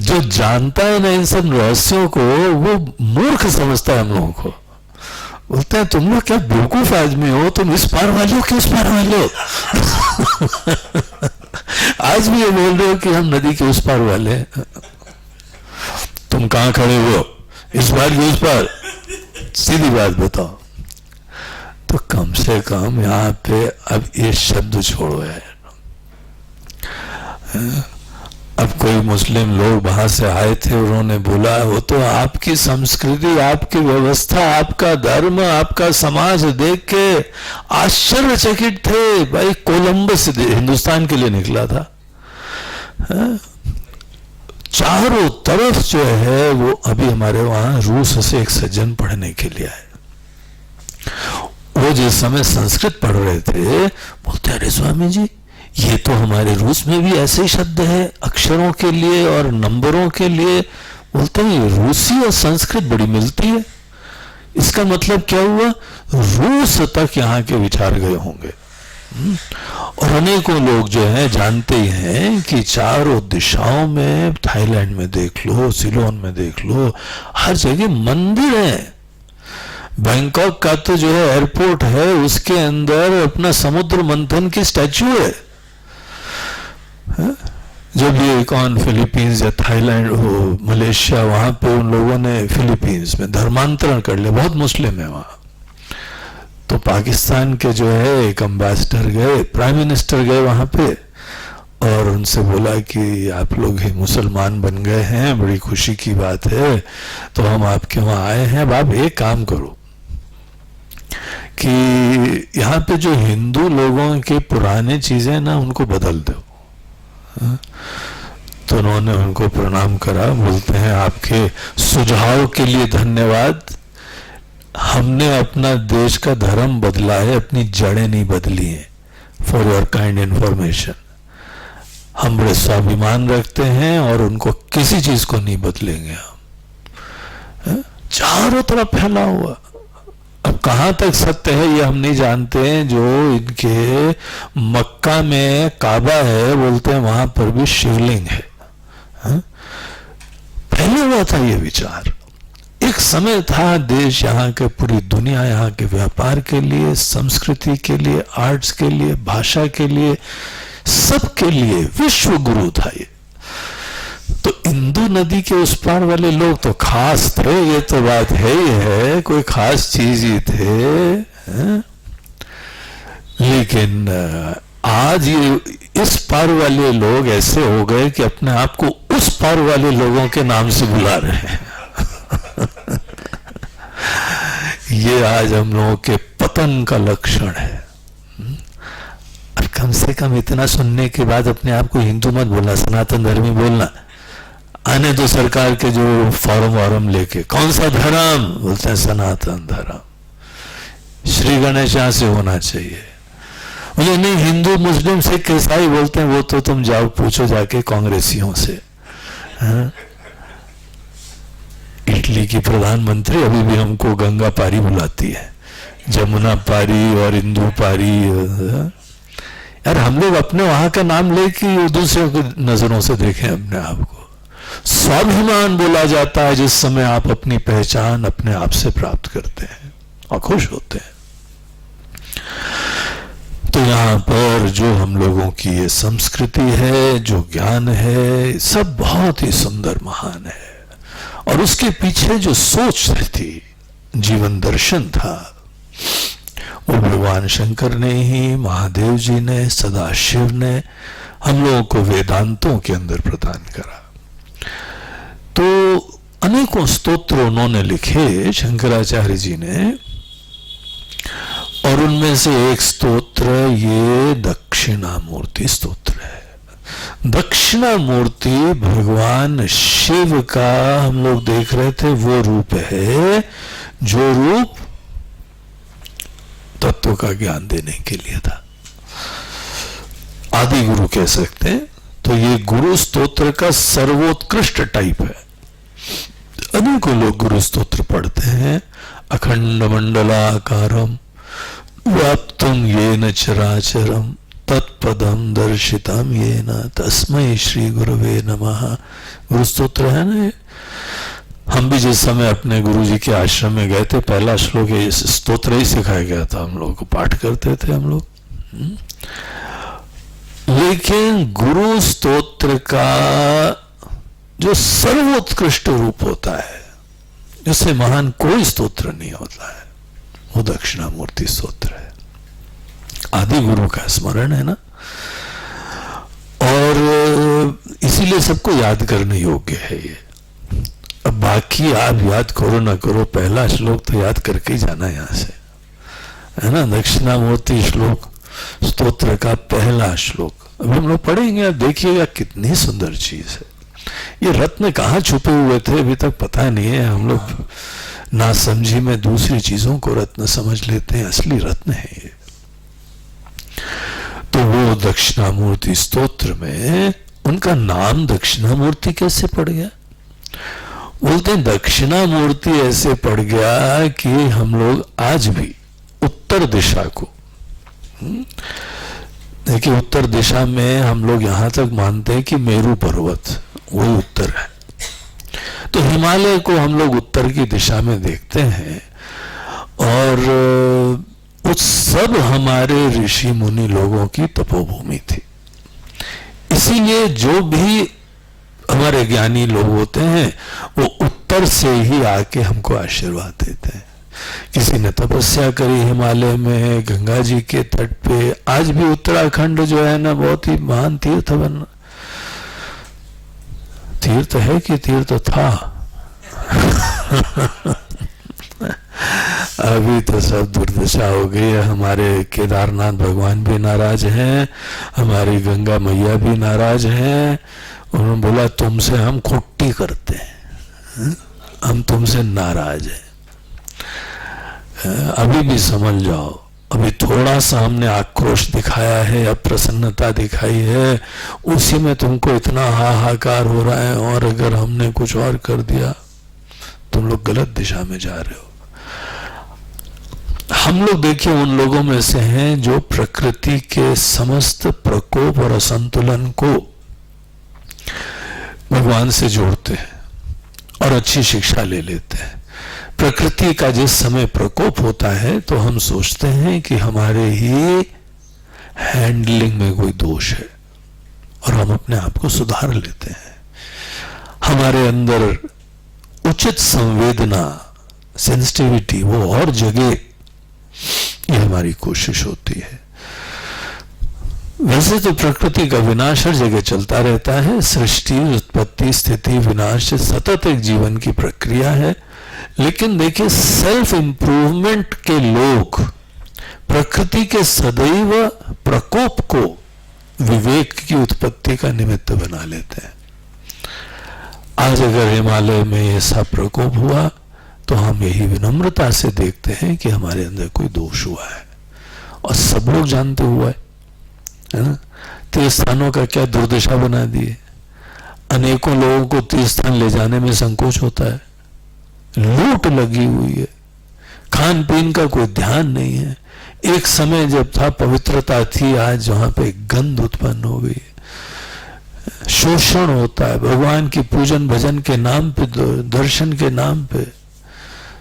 जो जानता है ना इन सब रहस्यों को, वो मूर्ख समझता है हम लोगों को। बोलते हैं तुम लोग क्या बेवकूफ आदमी हो, तुम इस पार वाले हो कि उस पार वाले हो। आज भी ये बोल रहे हो कि हम नदी के उस पार वाले हैं। तुम कहां खड़े हो, इस पार कि उस पार? सीधी बात बताओ। तो कम से कम यहाँ पे अब ये शब्द छोड़ो यार। अब कोई मुस्लिम लोग बाहर से आए थे, उन्होंने बोला वो तो आपकी संस्कृति, आपकी व्यवस्था, आपका धर्म, आपका समाज देख के आश्चर्यचकित थे। भाई कोलंबस हिंदुस्तान के लिए निकला था। चारों तरफ जो है वो अभी हमारे वहां रूस से एक सज्जन पढ़ने के लिए आए। वो जिस समय संस्कृत पढ़ रहे थे, बोलते अरे स्वामी जी ये तो हमारे रूस में भी ऐसे ही शब्द है अक्षरों के लिए और नंबरों के लिए। बोलते हैं रूसी और संस्कृत बड़ी मिलती है, इसका मतलब क्या हुआ, रूस तक यहाँ के विचार गए होंगे। और अनेकों लोग जो है जानते ही हैं कि चारों दिशाओं में, थाईलैंड में देख लो, सिलोन में देख लो, हर जगह मंदिर है। बैंकॉक का तो जो है एयरपोर्ट है, उसके अंदर अपना समुद्र मंथन की स्टैच्यू है। जब ये कौन फिलीपींस या थाईलैंड हो, मलेशिया, वहां पे उन लोगों ने फिलीपींस में धर्मांतरण कर लिया, बहुत मुस्लिम है वहां, तो पाकिस्तान के जो है एक एम्बेसडर गए, प्राइम मिनिस्टर गए वहां पे और उनसे बोला कि आप लोग ही मुसलमान बन गए हैं, बड़ी खुशी की बात है, तो हम आपके वहां आए हैं। अब आप एक काम करो कि यहाँ पे जो हिंदू लोगों के पुराने चीजें ना, उनको बदल दो। तो उन्होंने उनको प्रणाम करा, बोलते हैं आपके सुझाव के लिए धन्यवाद, हमने अपना देश का धर्म बदला है, अपनी जड़ें नहीं बदली हैं। फॉर योर काइंड इंफॉर्मेशन, हम बड़े स्वाभिमान रखते हैं और उनको किसी चीज को नहीं बदलेंगे हम। चारों तरफ फैला हुआ, अब कहां तक सत्य है ये हम नहीं जानते हैं। जो इनके मक्का में काबा है, बोलते हैं वहां पर भी शिवलिंग है। पहले हुआ था ये विचार, एक समय था देश यहाँ के, पूरी दुनिया यहाँ के व्यापार के लिए, संस्कृति के लिए, आर्ट्स के लिए, भाषा के लिए, सबके लिए विश्व गुरु था ये। तो इंदु नदी के उस पार वाले लोग तो खास थे, ये तो बात है ही है, कोई खास चीज ही थे, है? लेकिन आज ये इस पार वाले लोग ऐसे हो गए कि अपने आप को उस पार वाले लोगों के नाम से बुला रहे हैं। ये आज हम लोगों के पतन का लक्षण है। और कम से कम इतना सुनने के बाद अपने आप को हिंदू मत बोलना, सनातन धर्मी बोलना। आने दो सरकार के जो फॉर्म वार्म लेके, कौन सा धर्म, बोलते हैं सनातन धर्म, श्री गणेश यहां से होना चाहिए। बोले नहीं, हिंदू मुस्लिम सिख ईसाई, बोलते हैं वो तो तुम जाओ पूछो जाके कांग्रेसियों से। इटली की प्रधानमंत्री अभी भी हमको गंगा पारी बुलाती है, जमुना पारी और इंदू पारी। यार हम लोग अपने वहां का नाम लेके दूसरे को नजरों से देखें अपने आप को। स्वाभिमान बोला जाता है जिस समय आप अपनी पहचान अपने आप से प्राप्त करते हैं और खुश होते हैं। तो यहाँ पर जो हम लोगों की ये संस्कृति है, जो ज्ञान है, सब बहुत ही सुंदर, महान है। और उसके पीछे जो सोच थी, जीवन दर्शन था, वो भगवान शंकर ने ही, महादेव जी ने, सदाशिव ने हम लोगों को वेदांतों के अंदर प्रदान करा। तो अनेकों स्तोत्र उन्होंने लिखे शंकराचार्य जी ने, और उनमें से एक स्तोत्र ये दक्षिणामूर्ति स्तोत्र है। दक्षिणामूर्ति भगवान शिव का हम लोग देख रहे थे, वो रूप है जो रूप तत्व का ज्ञान देने के लिए था। आदि गुरु कह सकते हैं। तो ये गुरु स्तोत्र का सर्वोत्कृष्ट टाइप है। अनेकों लोग गुरु स्तोत्र पढ़ते हैं। अखंड मंडलाकारम व्याप्तम येन चराचरम तत्पदम दर्शितम येन तस्मै श्री गुरुवे नमः। गुरु स्तोत्र है ना ये। हम भी जिस समय अपने गुरु जी के आश्रम में गए थे, पहला श्लोक इस स्तोत्र ही सिखाया गया था, हम लोग को पाठ करते थे हम लोग। लेकिन गुरु स्तोत्र का जो सर्वोत्कृष्ट रूप होता है, जिससे महान कोई स्तोत्र नहीं होता है, वो दक्षिणामूर्ति स्तोत्र है। आदि गुरु का स्मरण है ना, और इसीलिए सबको याद करने योग्य है ये। अब बाकी आप याद करो ना करो, पहला श्लोक तो याद करके ही जाना यहां से, है ना। दक्षिणामूर्ति श्लोक स्तोत्र का पहला श्लोक अभी हम लोग पढ़ेंगे। आप देखिएगा कितनी सुंदर चीज है। ये रत्न कहाँ छुपे हुए थे अभी तक पता नहीं है। हम लोग ना समझी में दूसरी चीजों को रत्न समझ लेते हैं, असली रत्न है ये। तो वो दक्षिणामूर्ति स्तोत्र में उनका नाम दक्षिणामूर्ति कैसे पड़ गया? बोलते हैं दक्षिणामूर्ति ऐसे पड़ गया कि हम लोग आज भी उत्तर दिशा को, देखिए उत्तर दिशा में हम लोग यहां तक मानते हैं कि मेरू पर्वत वो उत्तर है, तो हिमालय को हम लोग उत्तर की दिशा में देखते हैं। और उस सब हमारे ऋषि मुनि लोगों की तपोभूमि थी। इसीलिए जो भी हमारे ज्ञानी लोग होते हैं वो उत्तर से ही आके हमको आशीर्वाद देते हैं। किसी ने तपस्या करी हिमालय में, गंगा जी के तट पे। आज भी उत्तराखंड जो है ना बहुत ही महान तीर्थ बना, तीर्थ है कि तीर्थ था अभी तो सब दुर्दशा हो गई है। हमारे केदारनाथ भगवान भी नाराज हैं, हमारी गंगा मैया भी नाराज हैं। उन्होंने बोला तुमसे हम खुट्टी करते हैं, हम तुमसे नाराज हैं। अभी भी समझ जाओ, अभी थोड़ा सा हमने आक्रोश दिखाया है, अप्रसन्नता दिखाई है, उसी में तुमको इतना हाहाकार हो रहा है। और अगर हमने कुछ और कर दिया, तुम लोग गलत दिशा में जा रहे हो। हम लोग देखिए उन लोगों में से हैं जो प्रकृति के समस्त प्रकोप और असंतुलन को भगवान से जोड़ते हैं और अच्छी शिक्षा ले लेते हैं। प्रकृति का जिस समय प्रकोप होता है तो हम सोचते हैं कि हमारे ही हैंडलिंग में कोई दोष है और हम अपने आप को सुधार लेते हैं। हमारे अंदर उचित संवेदना, सेंसिटिविटी वो और जगह, ये हमारी कोशिश होती है। वैसे तो प्रकृति का विनाश हर जगह चलता रहता है। सृष्टि, उत्पत्ति, स्थिति, विनाश सतत एक जीवन की प्रक्रिया है। लेकिन देखिए सेल्फ इंप्रूवमेंट के लोग प्रकृति के सदैव प्रकोप को विवेक की उत्पत्ति का निमित्त बना लेते हैं। आज अगर हिमालय में ऐसा प्रकोप हुआ तो हम यही विनम्रता से देखते हैं कि हमारे अंदर कोई दोष हुआ है, और सब लोग जानते हुआ है ना। तीर्थ स्थानों का क्या दुर्दशा बना दी है। अनेकों लोगों को तीर्थ स्थान ले जाने में संकोच होता है, लूट लगी हुई है, खान पीन का कोई ध्यान नहीं है। एक समय जब था पवित्रता थी, आज वहां पे गंध उत्पन्न हो गई है, शोषण होता है भगवान की पूजन भजन के नाम पे, दर्शन के नाम पे,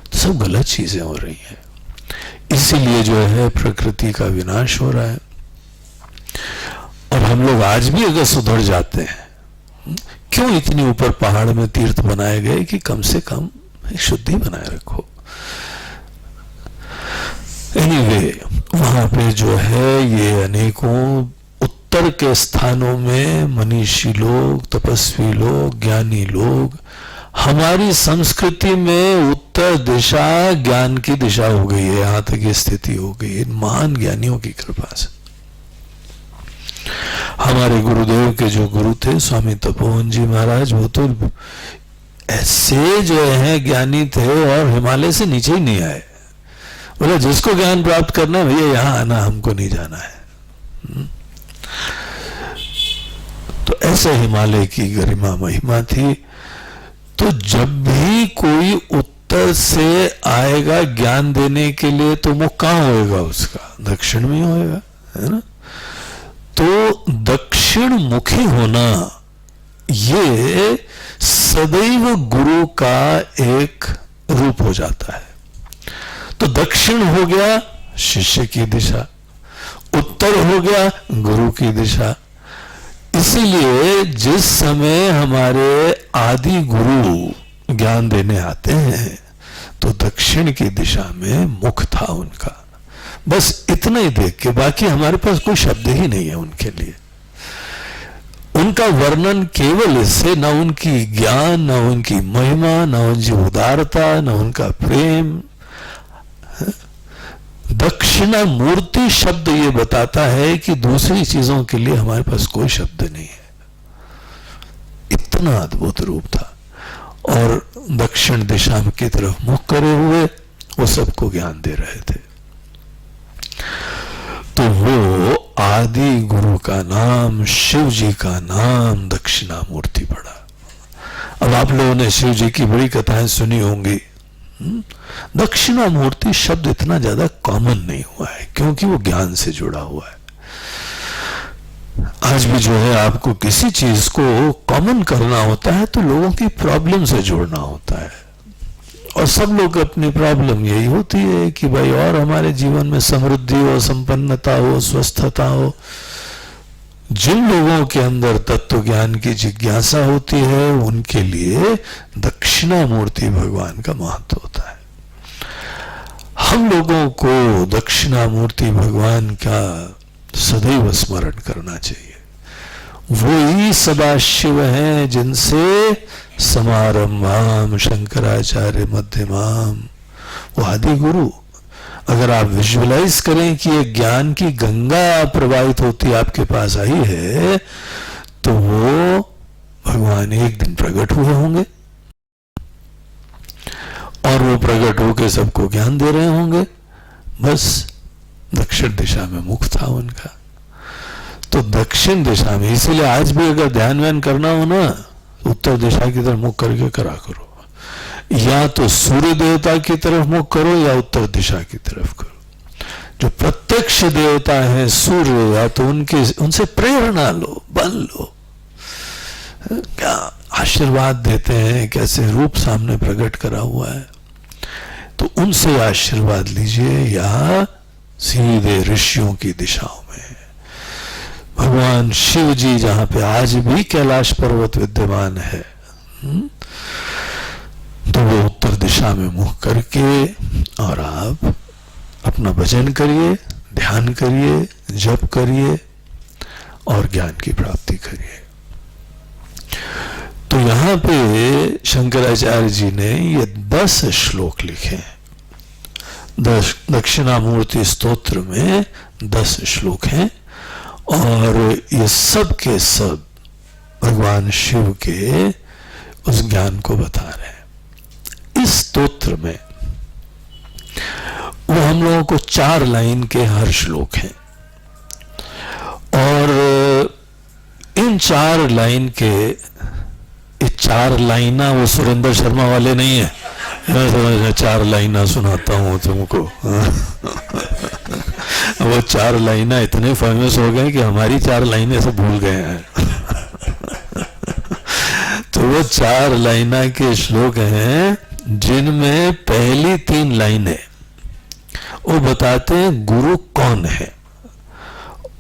तो सब गलत चीजें हो रही हैं। इसीलिए जो है प्रकृति का विनाश हो रहा है। और हम लोग आज भी अगर सुधर जाते हैं, क्यों इतनी ऊपर पहाड़ में तीर्थ बनाए गए कि कम से कम शुद्धि बनाए रखो। एनीवे, वहां पे जो है ये अनेकों उत्तर के स्थानों में मनीषी लोग, तपस्वी लोग, ज्ञानी लोग, हमारी संस्कृति में उत्तर दिशा ज्ञान की दिशा हो गई है। यहां तक ये स्थिति हो गई है महान ज्ञानियों की कृपा से। हमारे गुरुदेव के जो गुरु थे स्वामी तपोवन जी महाराज, वो तो ऐसे जो है ज्ञानी थे और हिमालय से नीचे ही नहीं आए। बोला जिसको ज्ञान प्राप्त करना है भैया यहां आना, हमको नहीं जाना है। तो ऐसे हिमालय की गरिमा महिमा थी। तो जब भी कोई उत्तर से आएगा ज्ञान देने के लिए तो वो कहां होएगा, उसका दक्षिण में होएगा, है ना। तो दक्षिण मुखी होना ये सदैव गुरु का एक रूप हो जाता है। तो दक्षिण हो गया शिष्य की दिशा, उत्तर हो गया गुरु की दिशा। इसीलिए जिस समय हमारे आदि गुरु ज्ञान देने आते हैं तो दक्षिण की दिशा में मुख था उनका। बस इतना ही देख के, बाकी हमारे पास कोई शब्द ही नहीं है उनके लिए। उनका वर्णन केवल इससे, न उनकी ज्ञान, न उनकी महिमा, न उनकी उदारता, न उनका प्रेम। दक्षिणा मूर्ति शब्द ये बताता है कि दूसरी चीजों के लिए हमारे पास कोई शब्द नहीं है। इतना अद्भुत रूप था। और दक्षिण दिशा की तरफ मुख करे हुए वो सबको ज्ञान दे रहे थे। तो वो आदि गुरु का नाम, शिव जी का नाम दक्षिणामूर्ति पड़ा। अब आप लोगों ने शिव जी की बड़ी कथाएं सुनी होंगी। दक्षिणामूर्ति शब्द इतना ज्यादा कॉमन नहीं हुआ है क्योंकि वो ज्ञान से जुड़ा हुआ है। आज भी जो है आपको किसी चीज को कॉमन करना होता है तो लोगों की प्रॉब्लम से जोड़ना होता है, और सब लोग अपनी प्रॉब्लम यही होती है कि भाई और हमारे जीवन में समृद्धि हो, संपन्नता हो, स्वस्थता हो। जिन लोगों के अंदर तत्व ज्ञान की जिज्ञासा होती है उनके लिए दक्षिणामूर्ति भगवान का महत्व होता है। हम लोगों को दक्षिणामूर्ति भगवान का सदैव स्मरण करना चाहिए। वो ही सदाशिव हैं जिनसे समारंभाम शंकराचार्य मध्यमाम, वो आदि गुरु। अगर आप विजुअलाइज करें कि एक ज्ञान की गंगा प्रवाहित होती आपके पास आई है तो वो भगवान एक दिन प्रकट हुए होंगे और वो प्रकट होकर सबको ज्ञान दे रहे होंगे। बस दक्षिण दिशा में मुख था उनका, तो दक्षिण दिशा में। इसीलिए आज भी अगर ध्यान व्यान करना हो ना, उत्तर दिशा की तरफ मुख करके करा करो, या तो सूर्य देवता की तरफ मुख करो या उत्तर दिशा की तरफ करो। जो प्रत्यक्ष देवता है सूर्य, या तो उनसे प्रेरणा लो, बल लो। क्या आशीर्वाद देते हैं, कैसे रूप सामने प्रकट करा हुआ है, तो उनसे आशीर्वाद लीजिए, या सीधे ऋषियों की दिशाओं में। भगवान शिव जी जहां पे आज भी कैलाश पर्वत विद्यमान है, तो वो उत्तर दिशा में मुख करके और आप अपना भजन करिए, ध्यान करिए, जप करिए और ज्ञान की प्राप्ति करिए। तो यहां पे शंकराचार्य जी ने ये 10 श्लोक लिखे हैं। दक्षिणामूर्ति स्तोत्र में 10 श्लोक हैं और ये सब के सब भगवान शिव के उस ज्ञान को बता रहे हैं। इस स्तोत्र में वो हम लोगों को 4 लाइन के हर श्लोक हैं, और इन 4 लाइन के, ये 4 लाइना वो सुरेंद्र शर्मा वाले नहीं है, मैं 4 लाइना सुनाता हूँ तुमको। वो 4 लाइना इतने फेमस हो गए कि हमारी 4 लाइनें सब भूल गए हैं। तो वो 4 लाइना के श्लोक हैं जिनमें पहली 3 लाइनें वो बताते हैं गुरु कौन है,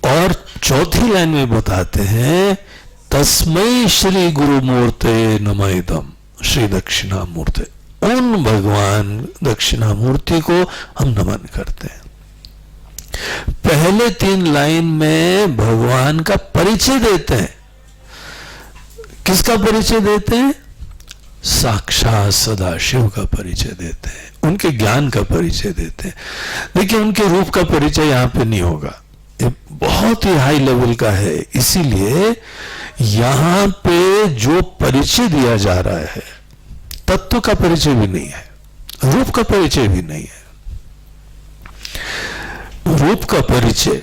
और चौथी लाइन में बताते हैं तस्मै श्री गुरु मूर्ते नमः श्री दक्षिणामूर्ते। उन भगवान दक्षिणामूर्ति को हम नमन करते हैं। पहले 3 लाइन में भगवान का परिचय देते हैं। किसका परिचय देते हैं? साक्षात सदाशिव का परिचय देते हैं, उनके ज्ञान का परिचय देते हैं। देखिए उनके रूप का परिचय यहां पे नहीं होगा, ये बहुत ही हाई लेवल का है। इसीलिए यहां पे जो परिचय दिया जा रहा है, तत्व का परिचय भी नहीं है, रूप का परिचय भी नहीं है। रूप का परिचय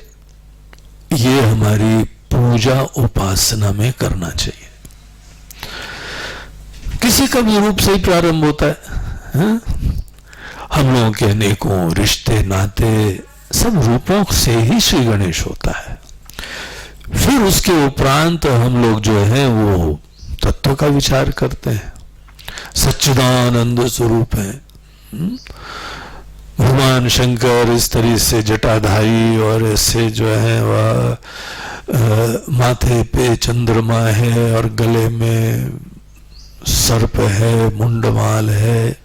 ये हमारी पूजा उपासना में करना चाहिए। किसी का भी रूप से ही प्रारंभ होता है। हम लोगों के अनेकों रिश्ते नाते सब रूपों से ही श्री गणेश होता है। फिर उसके उपरांत हम लोग जो है वो तत्व का विचार करते हैं। सच्चिदानंद स्वरूप है भगवान शंकर, इस तरह से जटाधारी, और ऐसे जो है वह माथे पे चंद्रमा है और गले में सर्प है, मुंडमाल है,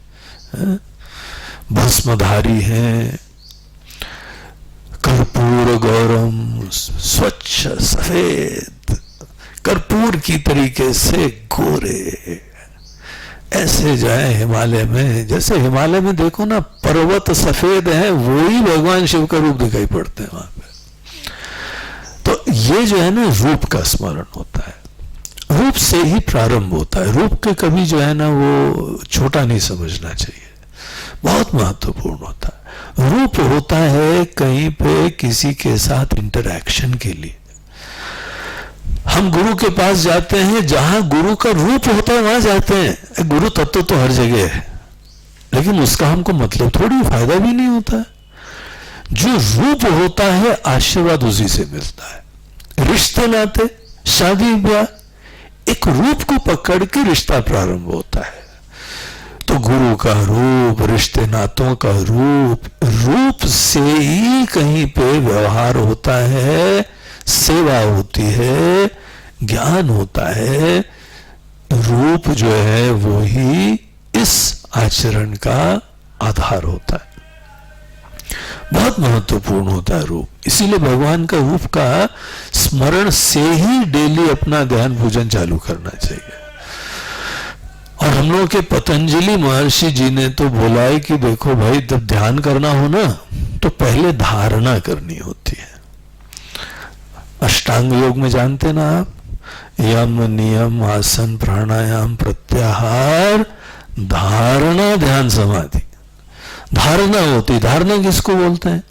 भस्मधारी है, कर्पूर गौरम, स्वच्छ सफेद, कर्पूर की तरीके से गोरे। ऐसे जो है हिमालय में, जैसे हिमालय में देखो ना पर्वत सफेद है, वो ही भगवान शिव का रूप दिखाई पड़ते हैं वहां पे। तो ये जो है ना रूप का स्मरण होता है, रूप से ही प्रारंभ होता है। रूप के कभी जो है ना वो छोटा नहीं समझना चाहिए, बहुत महत्वपूर्ण होता है। रूप होता है कहीं पे किसी के साथ इंटरैक्शन के लिए। हम गुरु के पास जाते हैं, जहां गुरु का रूप होता है वहां जाते हैं। गुरु तत्व तो हर जगह है, लेकिन उसका हमको मतलब थोड़ी फायदा भी नहीं होता है। जो रूप होता है आशीर्वाद उसी से मिलता है। रिश्ते नाते, शादी ब्याह, एक रूप को पकड़ के रिश्ता प्रारंभ होता है। तो गुरु का रूप, रिश्ते नातों का रूप, रूप से ही कहीं पे व्यवहार होता है, सेवा होती है, ज्ञान होता है। रूप जो है वो ही इस आचरण का आधार होता है। बहुत महत्वपूर्ण होता है रूप। इसीलिए भगवान का रूप का स्मरण से ही डेली अपना ध्यान पूजन चालू करना चाहिए। और हम लोग के पतंजलि महर्षि जी ने तो बोला है कि देखो भाई, जब ध्यान करना हो ना तो पहले धारणा करनी होती है। अष्टांग योग में जानते ना आप, यम नियम आसन प्राणायाम प्रत्याहार धारणा ध्यान समाधि। धारणा होती, धारणा किसको बोलते हैं?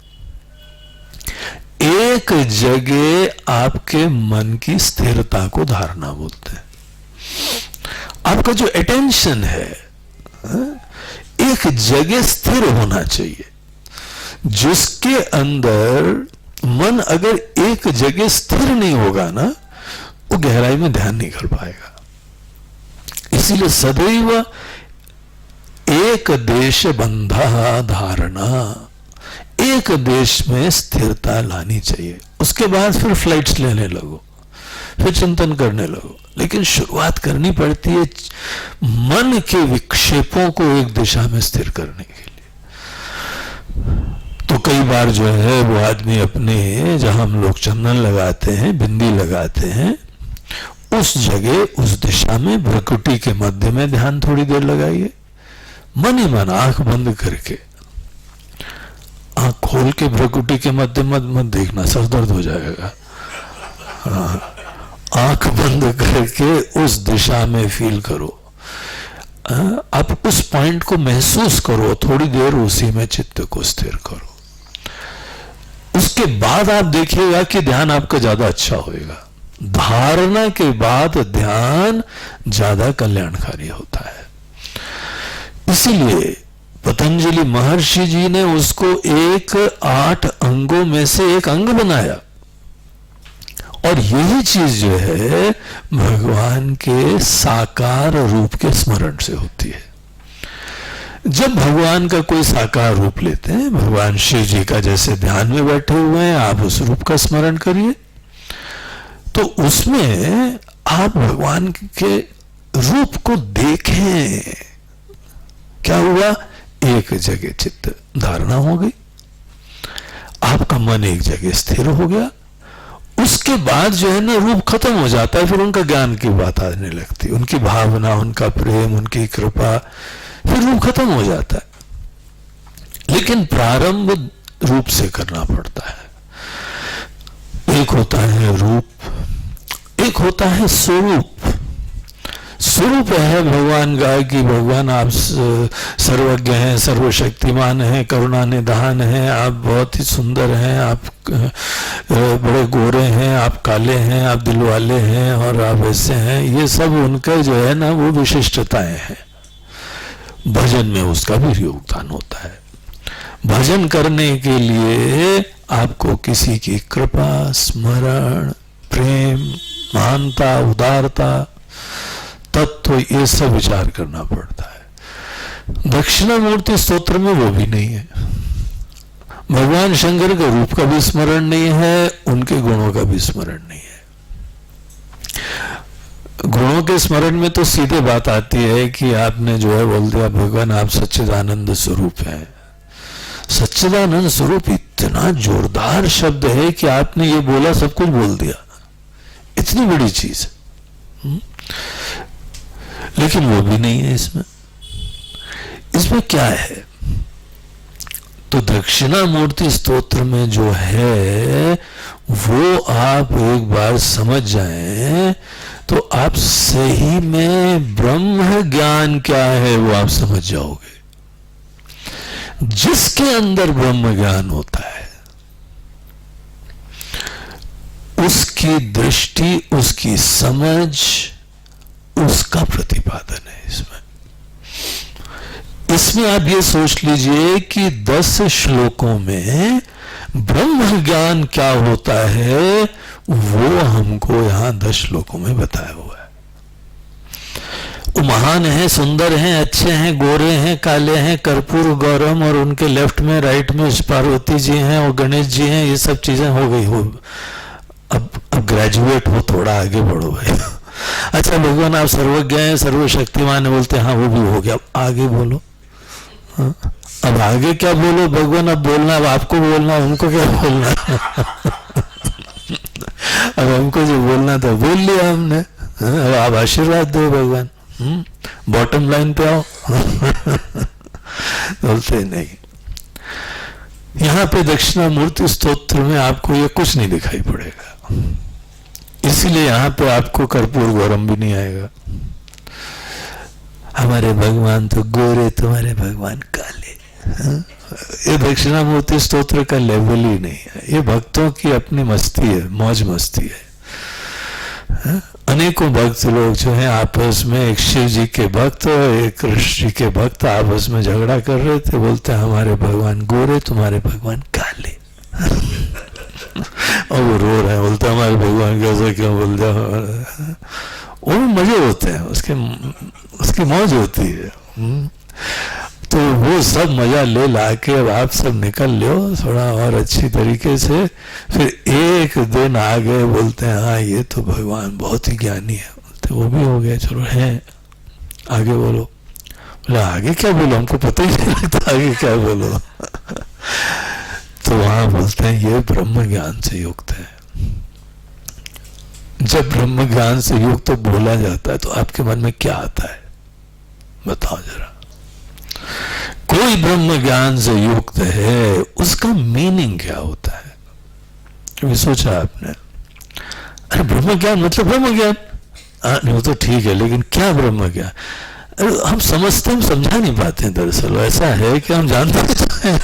एक जगह आपके मन की स्थिरता को धारणा बोलते हैं। आपका जो अटेंशन है एक जगह स्थिर होना चाहिए। जिसके अंदर मन अगर एक जगह स्थिर नहीं होगा ना, वो गहराई में ध्यान नहीं कर पाएगा। इसीलिए सदैव एक देश बंधा धारणा, एक देश में स्थिरता लानी चाहिए। उसके बाद फिर फ्लाइट्स लेने लगो, फिर चिंतन करने लगो, लेकिन शुरुआत करनी पड़ती है मन के विक्षेपों को एक दिशा में स्थिर करने के लिए। तो कई बार जो है वो आदमी अपने, जहां हम लोग चंदन लगाते हैं, बिंदी लगाते हैं, उस जगह उस दिशा में भ्रकुटी के मध्य में ध्यान थोड़ी देर लगाइए। मन ही मन आंख बंद करके, आंख खोल के भ्रकुटी के मध्य मत देखना, सर दर्द हो जाएगा। आंख बंद करके उस दिशा में फील करो। आप उस पॉइंट को महसूस करो, थोड़ी देर उसी में चित्त को स्थिर करो। उसके बाद आप देखिएगा कि ध्यान आपका ज्यादा अच्छा होएगा। धारणा के बाद ध्यान ज्यादा कल्याणकारी होता है। इसीलिए पतंजलि महर्षि जी ने उसको 8 अंगों में से एक अंग बनाया। और यही चीज जो है भगवान के साकार रूप के स्मरण से होती है। जब भगवान का कोई साकार रूप लेते हैं, भगवान शिव जी का जैसे ध्यान में बैठे हुए हैं, आप उस रूप का स्मरण करिए, तो उसमें आप भगवान के रूप को देखें। क्या हुआ? एक जगह चित्त धारणा हो गई, आपका मन एक जगह स्थिर हो गया। उसके बाद जो है ना रूप खत्म हो जाता है, फिर उनका ज्ञान की बात आने लगती है, उनकी भावना, उनका प्रेम, उनकी कृपा, फिर रूप खत्म हो जाता है। लेकिन प्रारंभ रूप से करना पड़ता है। एक होता है रूप, एक होता है स्वरूप। स्वरूप है भगवान का कि भगवान आप सर्वज्ञ हैं, सर्वशक्तिमान हैं, करुणा निधान हैं, आप बहुत ही सुंदर हैं, आप बड़े गोरे हैं, आप काले हैं, आप दिल वाले हैं और आप ऐसे हैं। ये सब उनका जो है ना वो विशिष्टताएं हैं। भजन में उसका भी योगदान होता है। भजन करने के लिए आपको किसी की कृपा, स्मरण, प्रेम, महानता, उदारता, तत्व, ये सब विचार करना पड़ता है। दक्षिणामूर्ति स्तोत्र में वो भी नहीं है। भगवान शंकर के रूप का भी स्मरण नहीं है, उनके गुणों का भी स्मरण नहीं है। गुणों के स्मरण में तो सीधे बात आती है कि आपने जो है बोल दिया भगवान आप सच्चिदानंद स्वरूप हैं। सच्चिदानंद स्वरूप इतना जोरदार शब्द है कि आपने ये बोला, सब कुछ बोल दिया, इतनी बड़ी चीज है। लेकिन वो भी नहीं है इसमें। इसमें क्या है? तो दक्षिणामूर्ति स्तोत्र में जो है वो आप एक बार समझ जाएं तो आप सही में ब्रह्म ज्ञान क्या है वो आप समझ जाओगे। जिसके अंदर ब्रह्म ज्ञान होता है उसकी दृष्टि, उसकी समझ, उसका प्रतिपादन है इसमें। इसमें आप ये सोच लीजिए कि 10 श्लोकों में ब्रह्म ज्ञान क्या होता है वो हमको यहां 10 श्लोकों में बताया हुआ है। वो महान हैं, सुंदर हैं, अच्छे हैं, गोरे हैं, काले हैं, कर्पूर गौरम, और उनके लेफ्ट में राइट में पार्वती जी हैं और गणेश जी हैं। ये सब चीजें हो गई हो, अब ग्रेजुएट हो, थोड़ा आगे बढ़ो भाई। अच्छा भगवान आप सर्वज्ञ हैं, सर्वशक्तिमान है, बोलते हैं हाँ वो भी हो गया, अब आगे बोलो। हाँ? अब आगे क्या बोलो भगवान, अब बोलना, अब आपको बोलना, उनको क्या बोलना। अब हमको जो बोलना था बोल लिया हमने। अब आप आशीर्वाद दो भगवान, बॉटम लाइन पे आओ। बोलते नहीं। यहां पे दक्षिणामूर्ति स्तोत्र में आपको ये कुछ नहीं दिखाई पड़ेगा, इसीलिए यहां पे आपको कर्पूर गौरम भी नहीं आएगा। हमारे भगवान तो गोरे, तुम्हारे भगवान काले। ये दक्षिणामूर्ति स्तोत्र का लेवल ही नहीं है। ये भक्तों की अपनी मस्ती है, मौज मस्ती है। अनेकों भक्त लोग जो हैं आपस में, एक शिव जी के भक्त और एक कृष्ण जी के भक्त आपस में झगड़ा कर रहे थे। बोलते हैं हमारे भगवान गोरे, तुम्हारे भगवान काले। और वो रो रहे हैं, बोलते हमारे भगवान कैसे क्यों बोल दिया। वो मजे होते हैं, उसकी मौज होती है। तो वो सब मजा ले ला के अब आप सब निकल लो थोड़ा और अच्छी तरीके से। फिर एक दिन आ गए, बोलते हैं हाँ ये तो भगवान बहुत ही ज्ञानी है। तो वो भी हो गया, चलो है, आगे बोलो। बोले आगे क्या बोलो, हमको पता ही नहीं लगता आगे क्या बोलो। तो वहां बोलते हैं ये ब्रह्म ज्ञान से युक्त है। जब ब्रह्म ज्ञान से युक्त तो बोला जाता है तो आपके मन में क्या आता है बताओ जरा। कोई ब्रह्म ज्ञान से युक्त है, उसका मीनिंग क्या होता है? कभी सोचा आपने? अरे ब्रह्म ज्ञान मतलब ब्रह्म ज्ञान, नहीं तो ठीक है, लेकिन क्या ब्रह्म ज्ञान? हम समझते, हम समझा नहीं पाते हैं। दरअसल ऐसा है कि हम जानते हैं।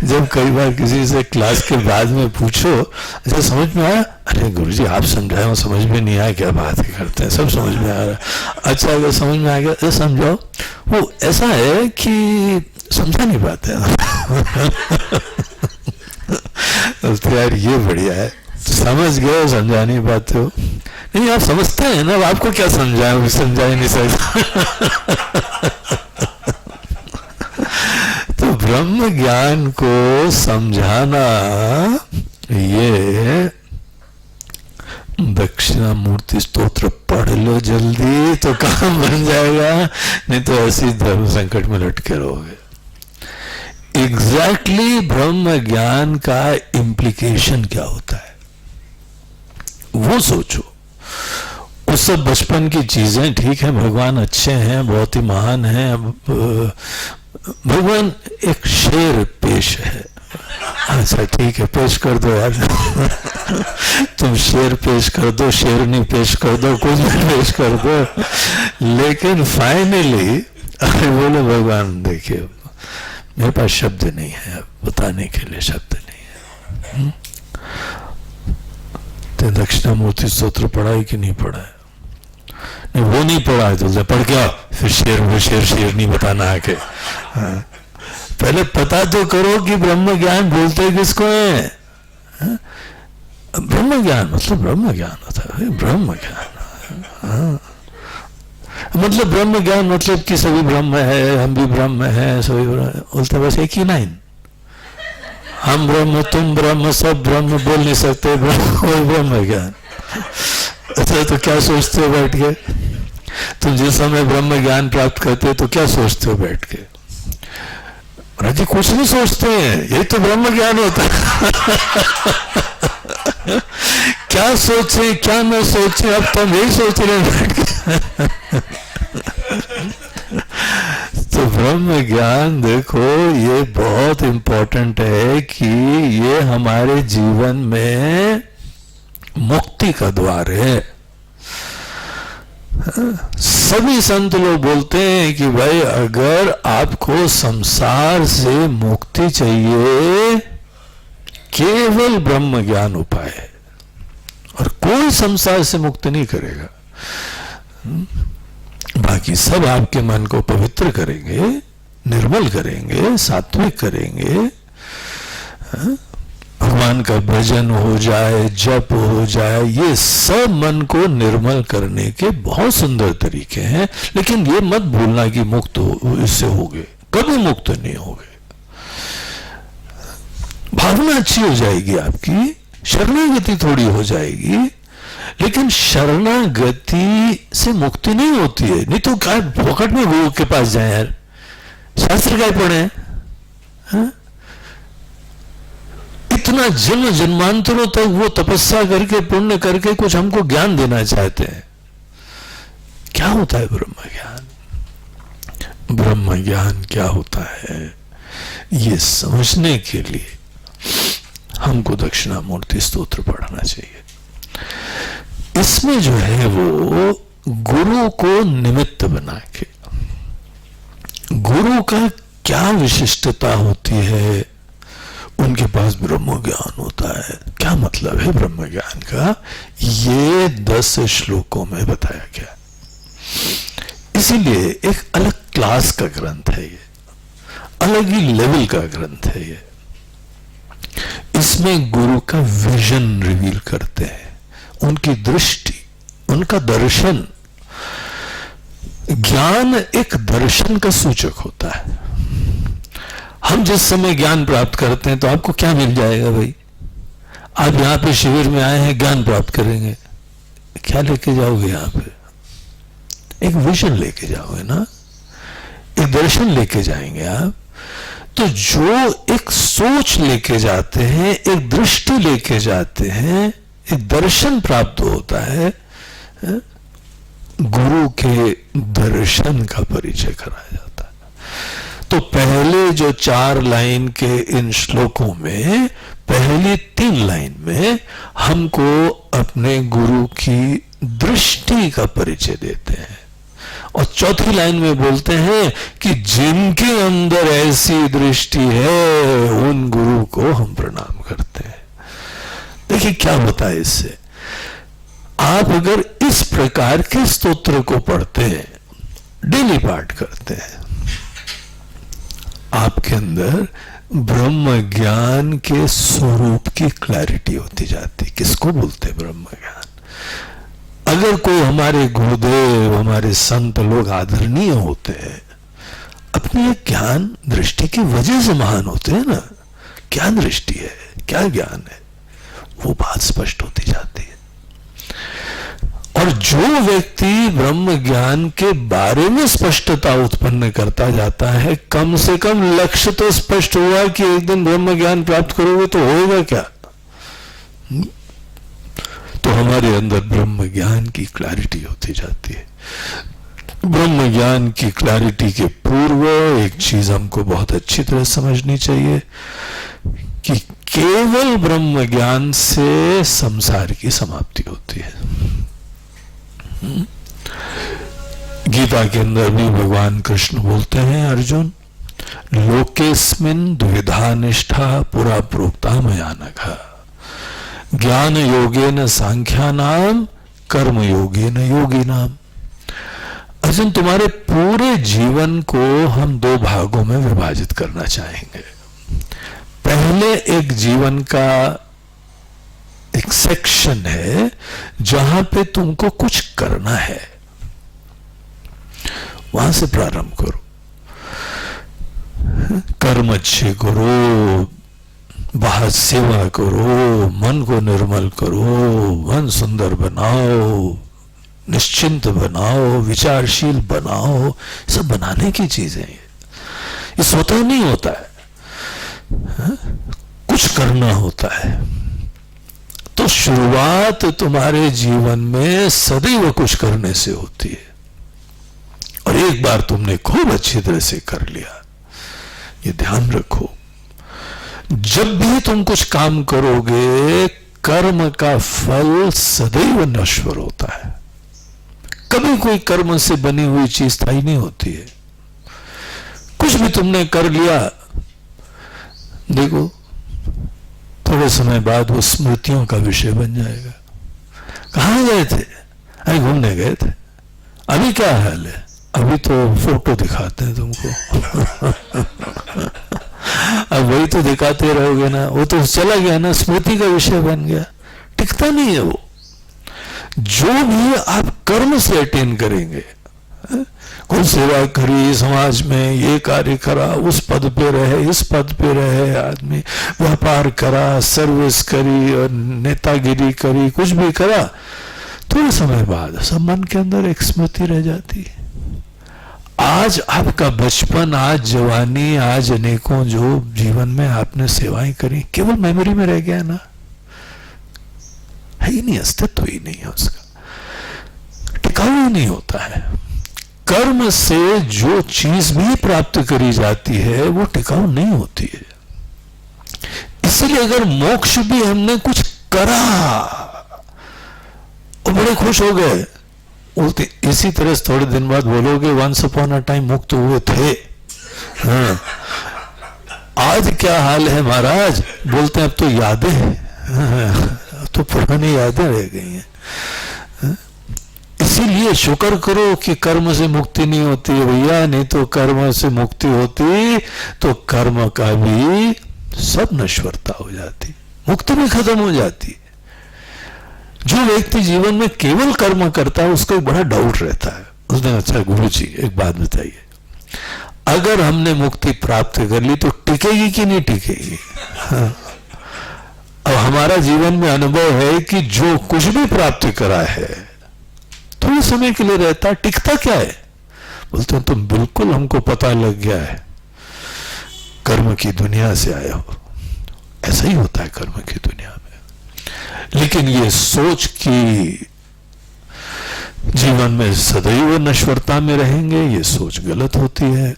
जब कई बार किसी से क्लास के बाद में पूछो, अच्छा समझ में आया? अरे गुरुजी आप समझाए, वो समझ में नहीं आया, क्या बात करते हैं, सब समझ में आ रहा है। अच्छा अगर समझ में आ गया तो समझाओ। वो ऐसा है कि समझा नहीं पाते हैं। तो यार ये बढ़िया है, समझ गए, समझा नहीं पाते हो। नहीं आप समझते हैं ना, आपको क्या समझाए, समझा ही नहीं सकते। तो ब्रह्म ज्ञान को समझाना ये दक्षिणामूर्ति स्तोत्र पढ़ लो जल्दी तो काम बन जाएगा, नहीं तो ऐसी धर्म संकट में लटके रहोगे। एग्जैक्टली ब्रह्म ज्ञान का इम्प्लीकेशन क्या होता है वो सोचो। वो सब बचपन की चीजें ठीक है, भगवान अच्छे हैं, बहुत ही महान हैं। भगवान एक शेर पेश है, अच्छा ठीक है पेश कर दो यार। तुम शेर पेश कर दो, शेरनी पेश कर दो, कुछ भी पेश कर दो, लेकिन फाइनली अरे बोलो भगवान देखिए मेरे पास शब्द नहीं है, बताने के लिए शब्द नहीं है। तो दक्षिणामूर्ति स्तोत्र पढ़ा है कि नहीं पढ़ा है? नहीं वो नहीं पढ़ा है तो पढ़ क्या फिर शेर वो शेर नहीं बताना आके। हाँ। पहले पता तो करो कि ब्रह्म ज्ञान बोलते किसको है। हाँ? ब्रह्म ज्ञान मतलब ब्रह्म ज्ञान होता है, ब्रह्म ज्ञान। हाँ। मतलब ब्रह्म ज्ञान मतलब कि सभी ब्रह्म है, हम भी ब्रह्म है, सभी बोलते बस एक ही लाइन, हम ब्रह्म तुम ब्रह्म सब ब्रह्म बोल नहीं सकते, ब्रह्म ज्ञान। अच्छा तो क्या सोचते हो बैठ के? तुम जिस समय ब्रह्म ज्ञान प्राप्त करते हो तो क्या सोचते हो बैठ के? राजी कुछ नहीं सोचते हैं, यही तो ब्रह्म ज्ञान होता है। क्या सोचे क्या न सोचे, अब तुम यही सोच रहे बैठ के। तो ब्रह्म ज्ञान देखो ये बहुत इंपॉर्टेंट है कि ये हमारे जीवन में मुक्ति का द्वार है। सभी संत लोग बोलते हैं कि भाई अगर आपको संसार से मुक्ति चाहिए, केवल ब्रह्म ज्ञान उपाय है और कोई संसार से मुक्त नहीं करेगा। बाकी सब आपके मन को पवित्र करेंगे, निर्मल करेंगे, सात्विक करेंगे। भगवान का भजन हो जाए, जप हो जाए, ये सब मन को निर्मल करने के बहुत सुंदर तरीके हैं। लेकिन ये मत भूलना कि मुक्त हो, इससे होगे, कभी मुक्त नहीं होगे। भावना अच्छी हो जाएगी आपकी, शरणागति थोड़ी हो जाएगी, लेकिन शरणागति से मुक्ति नहीं होती है। नहीं तो क्या पॉकेट में गुरु के पास जाए यार, शास्त्र क्या पढ़े? इतना जन्म जन्मांतरों तक वो तपस्या करके पुण्य करके कुछ हमको ज्ञान देना चाहते हैं। क्या होता है ब्रह्म ज्ञान? ब्रह्म ज्ञान क्या होता है, ये समझने के लिए हमको दक्षिणामूर्ति स्तोत्र पढ़ना चाहिए। इसमें जो है वो गुरु को निमित्त बना के, गुरु का क्या विशिष्टता होती है, उनके पास ब्रह्म ज्ञान होता है। क्या मतलब है ब्रह्म ज्ञान का, ये 10 श्लोकों में बताया गया। इसीलिए एक अलग क्लास का ग्रंथ है ये, अलग ही लेवल का ग्रंथ है ये। इसमें गुरु का विजन रिवील करते हैं, उनकी दृष्टि, उनका दर्शन। ज्ञान एक दर्शन का सूचक होता है। हम जिस समय ज्ञान प्राप्त करते हैं तो आपको क्या मिल जाएगा भाई? आप यहां पे शिविर में आए हैं, ज्ञान प्राप्त करेंगे, क्या लेके जाओगे? यहां पे एक विजन लेके जाओगे ना, एक दर्शन लेके जाएंगे आप। तो जो एक सोच लेके जाते हैं, एक दृष्टि लेके जाते हैं, एक दर्शन प्राप्त होता है, गुरु के दर्शन का परिचय कराया जाता है। तो पहले जो 4 लाइन के इन श्लोकों में, पहली 3 लाइन में हमको अपने गुरु की दृष्टि का परिचय देते हैं, और चौथी लाइन में बोलते हैं कि जिनके अंदर ऐसी दृष्टि है उन गुरु को हम प्रणाम करते हैं। देखिए क्या होता है इससे, आप अगर इस प्रकार के स्तोत्र को पढ़ते हैं, डेली पाठ करते हैं, आपके अंदर ब्रह्म ज्ञान के स्वरूप की क्लैरिटी होती जाती। किसको बोलते हैं ब्रह्म ज्ञान? अगर कोई हमारे गुरुदेव, हमारे संत लोग आदरणीय होते हैं, अपनी ज्ञान दृष्टि की वजह से महान होते हैं ना। क्या दृष्टि है, क्या ज्ञान है, वो बात स्पष्ट होती जाती है। और जो व्यक्ति ब्रह्म ज्ञान के बारे में स्पष्टता उत्पन्न करता जाता है, कम से कम लक्ष्य तो स्पष्ट हुआ कि एक दिन ब्रह्म ज्ञान प्राप्त करोगे, तो होगा क्या? तो हमारे अंदर ब्रह्म ज्ञान की क्लैरिटी होती जाती है। ब्रह्म ज्ञान की क्लैरिटी के पूर्व एक चीज हमको बहुत अच्छी तरह समझनी चाहिए कि केवल ब्रह्म ज्ञान से संसार की समाप्ति होती है। गीता के अंदर भी भगवान कृष्ण बोलते हैं, अर्जुन लोकेस्मिन् द्विधा निष्ठा पुरा प्रोक्ता मया नघ, ज्ञान योगेन सांख्यानाम कर्म योगेन योगिनाम। अर्जुन, तुम्हारे पूरे जीवन को हम 2 भागों में विभाजित करना चाहेंगे। पहले एक जीवन का एक सेक्शन है जहां पे तुमको कुछ करना है, वहां से प्रारंभ करो। कर्म अच्छे करो, बाहर सेवा करो, मन को निर्मल करो, मन सुंदर बनाओ, निश्चिंत बनाओ, विचारशील बनाओ। सब बनाने की चीजें हैं, ये स्वतः नहीं होता है, कुछ करना होता है। तो शुरुआत तुम्हारे जीवन में सदैव कुछ करने से होती है, और एक बार तुमने खूब अच्छी तरह से कर लिया, ये ध्यान रखो। जब भी तुम कुछ काम करोगे, कर्म का फल सदैव नश्वर होता है। कभी कोई कर्म से बनी हुई चीज स्थायी नहीं होती है। कुछ भी तुमने कर लिया, देखो थोड़े थोड़े समय बाद वो स्मृतियों का विषय बन जाएगा। कहाँ गए थे? अरे घूमने गए थे। अभी क्या हाल है? अभी तो फोटो दिखाते हैं तुमको। अब वही तो दिखाते रहोगे ना, वो तो चला गया ना, स्मृति का विषय बन गया, टिकता नहीं है वो। जो भी आप कर्म से अटेन करेंगे, कोई सेवा करी समाज में, ये कार्य करा, उस पद पे रहे, इस पद पे रहे आदमी, व्यापार करा, सर्विस करी और नेतागिरी करी, कुछ भी करा, थोड़े समय बाद सब मन के अंदर एक स्मृति रह जाती है। आज आपका बचपन, आज जवानी, आज अनेकों जो जीवन में आपने सेवाएं करी, केवल मेमोरी में रह गया ना, है ही नहीं, अस्तित्व ही नहीं है उसका, टिकाऊ ही नहीं होता है। कर्म से जो चीज भी प्राप्त करी जाती है वो टिकाऊ नहीं होती है। इसलिए अगर मोक्ष भी हमने कुछ करा और बड़े खुश हो गए, इसी तरह से थोड़े दिन बाद बोलोगे वंस अपॉन अ टाइम मुक्त हुए थे। हाँ। आज क्या हाल है महाराज? बोलते हैं अब तो यादें हैं। हाँ। तो पुरानी यादें रह गई हैं। हाँ। इसीलिए शुक्र करो कि कर्म से मुक्ति नहीं होती है भैया, नहीं तो कर्म से मुक्ति होती तो कर्म का भी सब नश्वरता हो जाती, मुक्ति भी खत्म हो जाती। जो व्यक्ति जीवन में केवल कर्म करता है उसको एक बड़ा डाउट रहता है। उसने, अच्छा गुरु जी एक बात बताइए, अगर हमने मुक्ति प्राप्त कर ली तो टिकेगी कि नहीं टिकेगी? हाँ। अब हमारा जीवन में अनुभव है कि जो कुछ भी प्राप्त करा है थोड़े समय के लिए रहता है, टिकता क्या है? बोलते हैं तुम बिल्कुल, हमको पता लग गया है, कर्म की दुनिया से आए हो। ऐसा ही होता है कर्म की दुनिया में। लेकिन ये सोच कि जीवन में सदैव नश्वरता में रहेंगे, ये सोच गलत होती है।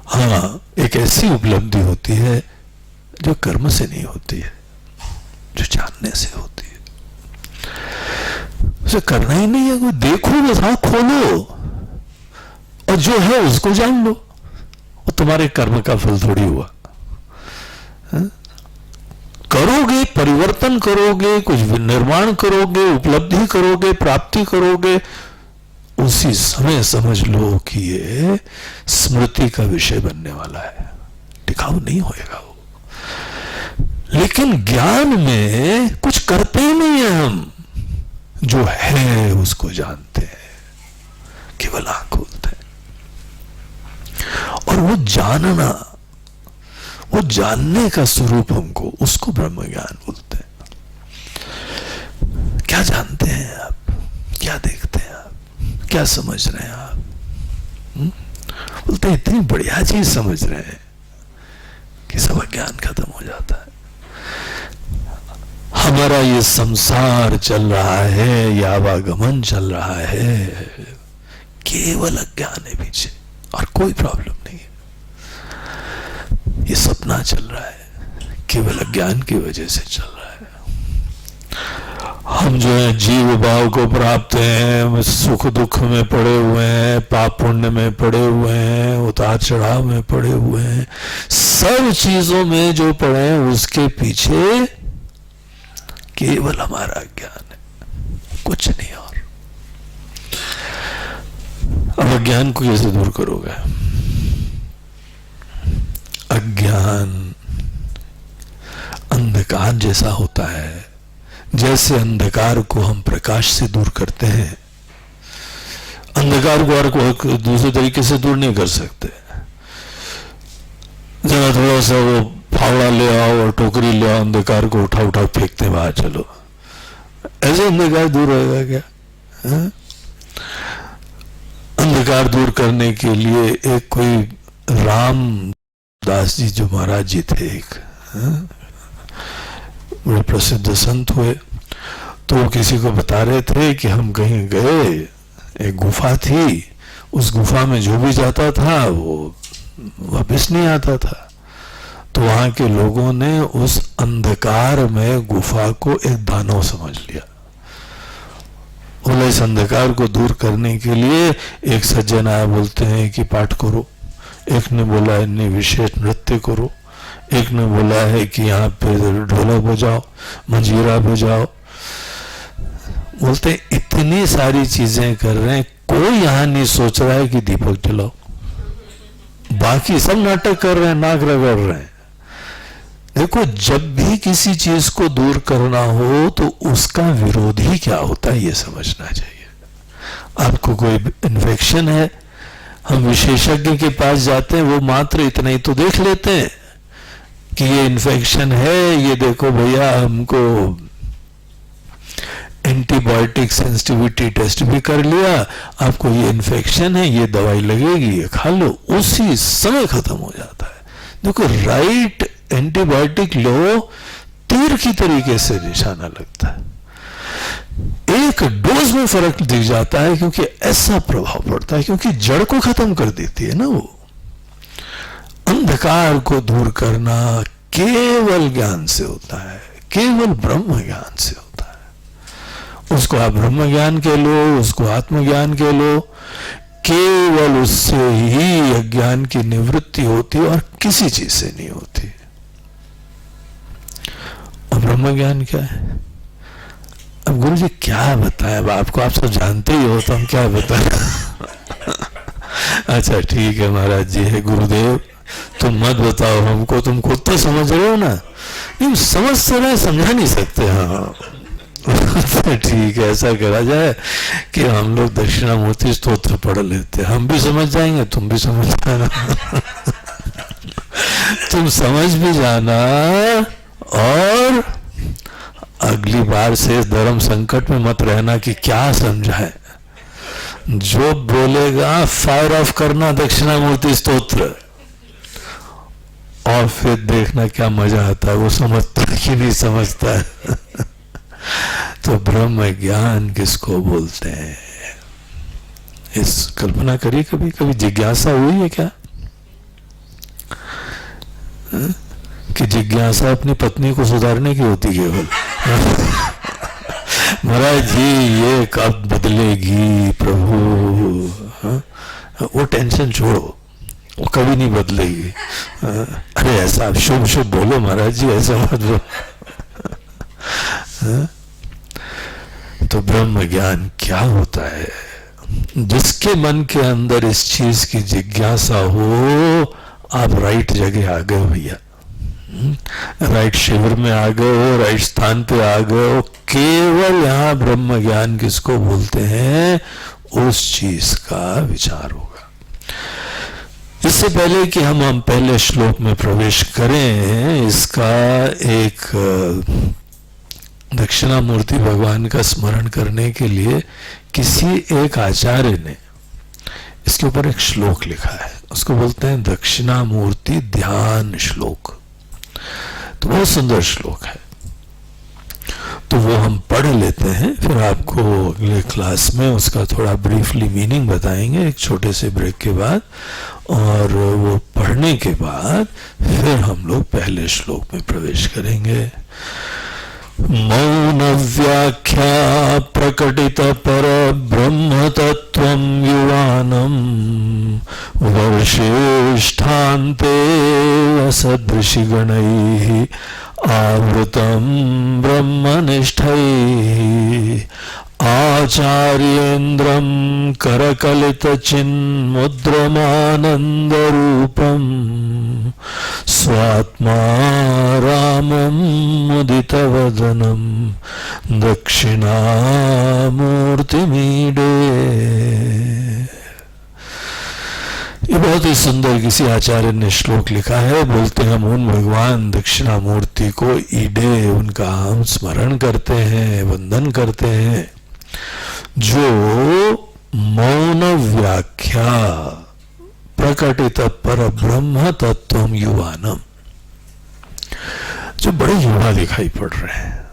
हाँ, एक ऐसी उपलब्धि होती है जो कर्म से नहीं होती है, जो जानने से होती है। उसे करना ही नहीं है, कोई देखो बस, आँख खोलो और जो है उसको जान लो। वो तुम्हारे कर्म का फल थोड़ी हुआ। है? करोगे, परिवर्तन करोगे, कुछ निर्माण करोगे, उपलब्धि करोगे, प्राप्ति करोगे, उसी समय समझ लो कि ये स्मृति का विषय बनने वाला है, टिकाऊ नहीं होएगा वो। लेकिन ज्ञान में कुछ करते ही नहीं है हम, जो है उसको जानते हैं, केवल आंख खोलते हैं। और वो जानना, वो जानने का स्वरूप हमको, उसको ब्रह्म ज्ञान बोलते हैं। क्या जानते हैं आप? क्या देखते हैं आप? क्या समझ रहे हैं आप? बोलते हैं इतनी बढ़िया चीज समझ रहे हैं कि सब ज्ञान खत्म हो जाता है। हमारा ये संसार चल रहा है, या आवागमन चल रहा है, केवल अज्ञान है पीछे, और कोई प्रॉब्लम नहीं है। ये सपना चल रहा है, केवल अज्ञान की वजह से चल रहा है। हम जो है जीव भाव को प्राप्त हैं, सुख दुख में पड़े हुए हैं, पाप पुण्य में पड़े हुए हैं, उतार चढ़ाव में पड़े हुए हैं, सब चीजों में जो पड़े हैं उसके पीछे केवल हमारा ज्ञान है, कुछ नहीं। और अब अज्ञान को कैसे दूर करोगे? अज्ञान अंधकार जैसा होता है। जैसे अंधकार को हम प्रकाश से दूर करते हैं, अंधकार को और कोई दूसरे तरीके से दूर नहीं कर सकते। जरा थोड़ा सा वो फावड़ा ले आओ और टोकरी ले आओ, अंधकार को उठा उठा फेंकते बाहर चलो, ऐसे अंधकार दूर होगा क्या? है? अंधकार दूर करने के लिए एक कोई रामदास जी जो महाराज जी थे, एक बड़े प्रसिद्ध संत हुए, तो वो किसी को बता रहे थे कि हम कहीं गए, एक गुफा थी, उस गुफा में जो भी जाता था वो वापस नहीं आता था। तो वहां के लोगों ने उस अंधकार में गुफा को एक दानव समझ लिया। बोले इस अंधकार को दूर करने के लिए एक सज्जन आया, बोलते हैं कि पाठ करो। एक ने बोला इन्हें विशेष नृत्य करो, एक ने बोला है कि यहाँ पे ढोलक बजाओ, मंजीरा बजाओ। बोलते इतनी सारी चीजें कर रहे हैं, कोई यहाँ नहीं सोच रहा है कि दीपक जलाओ। बाकी सब नाटक कर रहे हैं, नाक रगड़ रहे हैं। देखो, जब भी किसी चीज को दूर करना हो तो उसका विरोधी क्या होता है ये समझना चाहिए। आपको कोई इन्फेक्शन है, हम विशेषज्ञ के पास जाते हैं, वो मात्र इतना ही तो देख लेते हैं कि ये इन्फेक्शन है, ये देखो भैया हमको एंटीबायोटिक सेंसिटिविटी टेस्ट भी कर लिया, आपको ये इन्फेक्शन है, ये दवाई लगेगी, ये खा लो, उसी समय खत्म हो जाता है। देखो, राइट एंटीबायोटिक लो, तीर की तरीके से निशाना लगता है, एक डोज में फर्क दिख जाता है, क्योंकि ऐसा प्रभाव पड़ता है, क्योंकि जड़ को खत्म कर देती है ना वो। अंधकार को दूर करना केवल ज्ञान से होता है, केवल ब्रह्म ज्ञान से होता है। उसको आप ब्रह्म ज्ञान कह लो, उसको आत्मज्ञान कह लो, केवल उससे ही अज्ञान की निवृत्ति होती है और किसी चीज से नहीं होती। और ब्रह्म ज्ञान क्या है? अब गुरु जी क्या बताएं, अब आपको, आप सब जानते ही हो, तो हम क्या बताएं। अच्छा ठीक है महाराज जी, है गुरुदेव, तुम मत बताओ हमको, तुम खुद तो समझ रहे हो ना। नहीं, समझ तो रहे, समझा नहीं सकते। हाँ ठीक है, ऐसा करा जाए कि हम लोग दक्षिणामूर्ति स्तोत्र पढ़ लेते, हम भी समझ जाएंगे, तुम भी समझ जाना। तुम समझ भी जाना, और अगली बार से धर्म संकट में मत रहना कि क्या समझा है। जो बोलेगा फायर ऑफ करना दक्षिणामूर्ति स्तोत्र, और फिर देखना क्या मजा आता है, वो समझता है कि नहीं समझता है। तो ब्रह्म ज्ञान किसको बोलते हैं? इस कल्पना करिए, कभी कभी जिज्ञासा हुई है क्या कि जिज्ञासा अपनी पत्नी को सुधारने की होती केवल? महाराज जी ये कब बदलेगी प्रभु? वो टेंशन छोड़ो, वो कभी नहीं बदलेगी। अरे ऐसा शुभ शुभ बोलो महाराज जी, ऐसा मत बोलो। तो ब्रह्म ज्ञान क्या होता है? जिसके मन के अंदर इस चीज की जिज्ञासा हो, आप राइट जगह आ गए भैया, राइट शिविर में आ गए हो, राइट स्थान पे आ गए हो। केवल यहाँ ब्रह्म ज्ञान किसको बोलते हैं, उस चीज का विचार होगा। इससे पहले कि हम पहले श्लोक में प्रवेश करें, इसका एक दक्षिणामूर्ति भगवान का स्मरण करने के लिए किसी एक आचार्य ने इसके ऊपर एक श्लोक लिखा है, उसको बोलते हैं दक्षिणामूर्ति ध्यान श्लोक। तो बहुत सुंदर श्लोक है, तो वो हम पढ़ लेते हैं, फिर आपको अगले क्लास में उसका थोड़ा ब्रीफली मीनिंग बताएंगे एक छोटे से ब्रेक के बाद। और वो पढ़ने के बाद फिर हम लोग पहले श्लोक में प्रवेश करेंगे। मौन व्याख्या प्रकटित पर ब्रह्म तत्वं युवानम् वर्षेष्ठान्ते असदृशिगणैः आवृतं ब्रह्मनिष्ठैः आचार्येन्द्रं करकलितचिन्मुद्रमानन्दरूपम् स्वात्मा रामं मुदितवदनं दक्षिणामूर्तिमीडे। ये बहुत ही सुंदर किसी आचार्य ने श्लोक लिखा है। बोलते हैं हम उन भगवान दक्षिणामूर्ति को ईडे, उनका हम स्मरण करते हैं, वंदन करते हैं, जो मौन व्याख्या प्रकटित पर ब्रह्म तत्वम युवानम, जो बड़े युवा दिखाई पड़ रहे हैं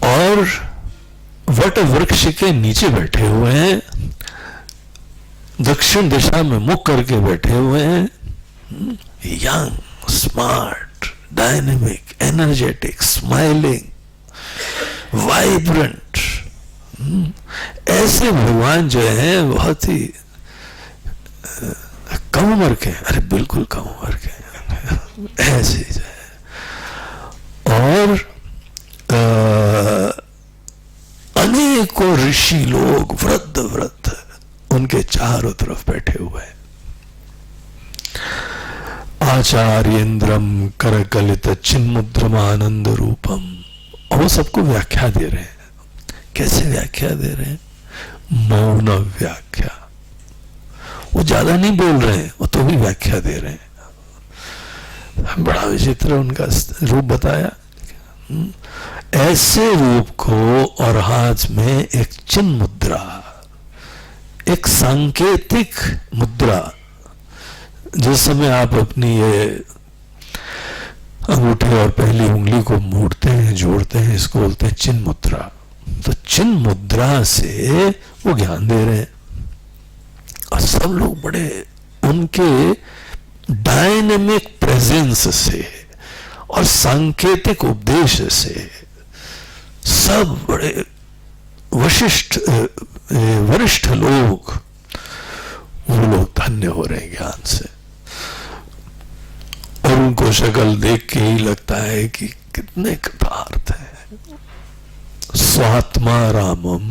और वट वृक्ष के नीचे बैठे हुए हैं, दक्षिण दिशा में मुख करके बैठे हुए हैं, young, smart, dynamic, energetic, smiling, vibrant, ऐसे भगवान जो हैं बहुत ही कम उम्र के? अरे बिल्कुल कम उम्र के, ऐसे ही है। और अनेकों ऋषि लोग वृद्ध वृद्ध उनके चारों तरफ बैठे हुए हैं। आचार्येन्द्रम करकलित चिन्मुद्रमानंद रूपम, और वो सबको व्याख्या दे रहे हैं। कैसे व्याख्या दे रहे हैं? मौन व्याख्या। वो ज्यादा नहीं बोल रहे हैं, वो तो भी व्याख्या दे रहे हैं। बड़ा विचित्र उनका रूप बताया। ऐसे रूप को, और हाथ में एक चिन्ह मुद्रा, एक सांकेतिक मुद्रा। जिस समय आप अपनी ये अंगूठे और पहली उंगली को मोड़ते हैं, जोड़ते हैं, इसको बोलते हैं चिन्ह मुद्रा। तो चिन्ह मुद्रा से वो ज्ञान दे रहे हैं, और सब लोग बड़े उनके डायनेमिक प्रेजेंस से और सांकेतिक उपदेश से सब बड़े वरिष्ठ लोग, वो लोग धन्य हो रहे हैं ज्ञान से। और उनको शक्ल देख के ही लगता है कि कितने कृतार्थ है। स्वात्मा रामम,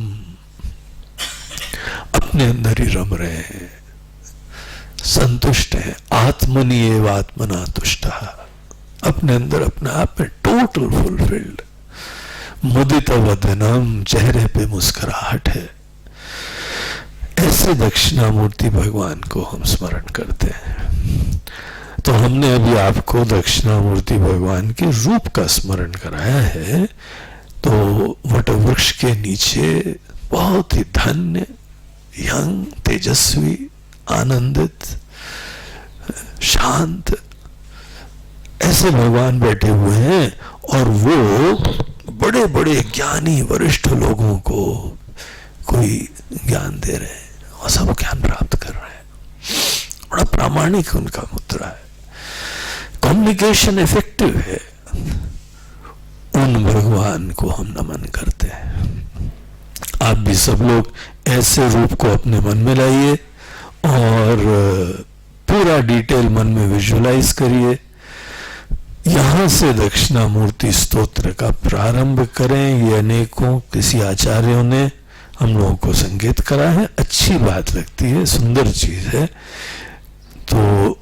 अपने अंदर ही रम रहे हैं, संतुष्ट है। आत्मनि एव आत्मना तुष्ट, अपने अंदर अपने आप में टोटल फुलफिल्ड। मुदित वदनम, चेहरे पे मुस्कुराहट है। ऐसे दक्षिणामूर्ति भगवान को हम स्मरण करते हैं। तो हमने अभी आपको दक्षिणामूर्ति भगवान के रूप का स्मरण कराया है। तो वटवृक्ष के नीचे बहुत ही धन्य, यंग, तेजस्वी, आनंदित, शांत ऐसे भगवान बैठे हुए हैं, और वो बड़े बड़े ज्ञानी वरिष्ठ लोगों को कोई ज्ञान दे रहे हैं, और सब ज्ञान प्राप्त कर रहे हैं। बड़ा प्रामाणिक उनका मुद्रा है, कम्युनिकेशन इफेक्टिव है। उन भगवान को हम नमन करते हैं। आप भी सब लोग ऐसे रूप को अपने मन में लाइए और पूरा डिटेल मन में विजुलाइज करिए। यहां से दक्षिणामूर्ति स्तोत्र का प्रारंभ करें। ये अनेकों किसी आचार्यों ने हम लोगों को संकेत करा है। अच्छी बात लगती है, सुंदर चीज है। तो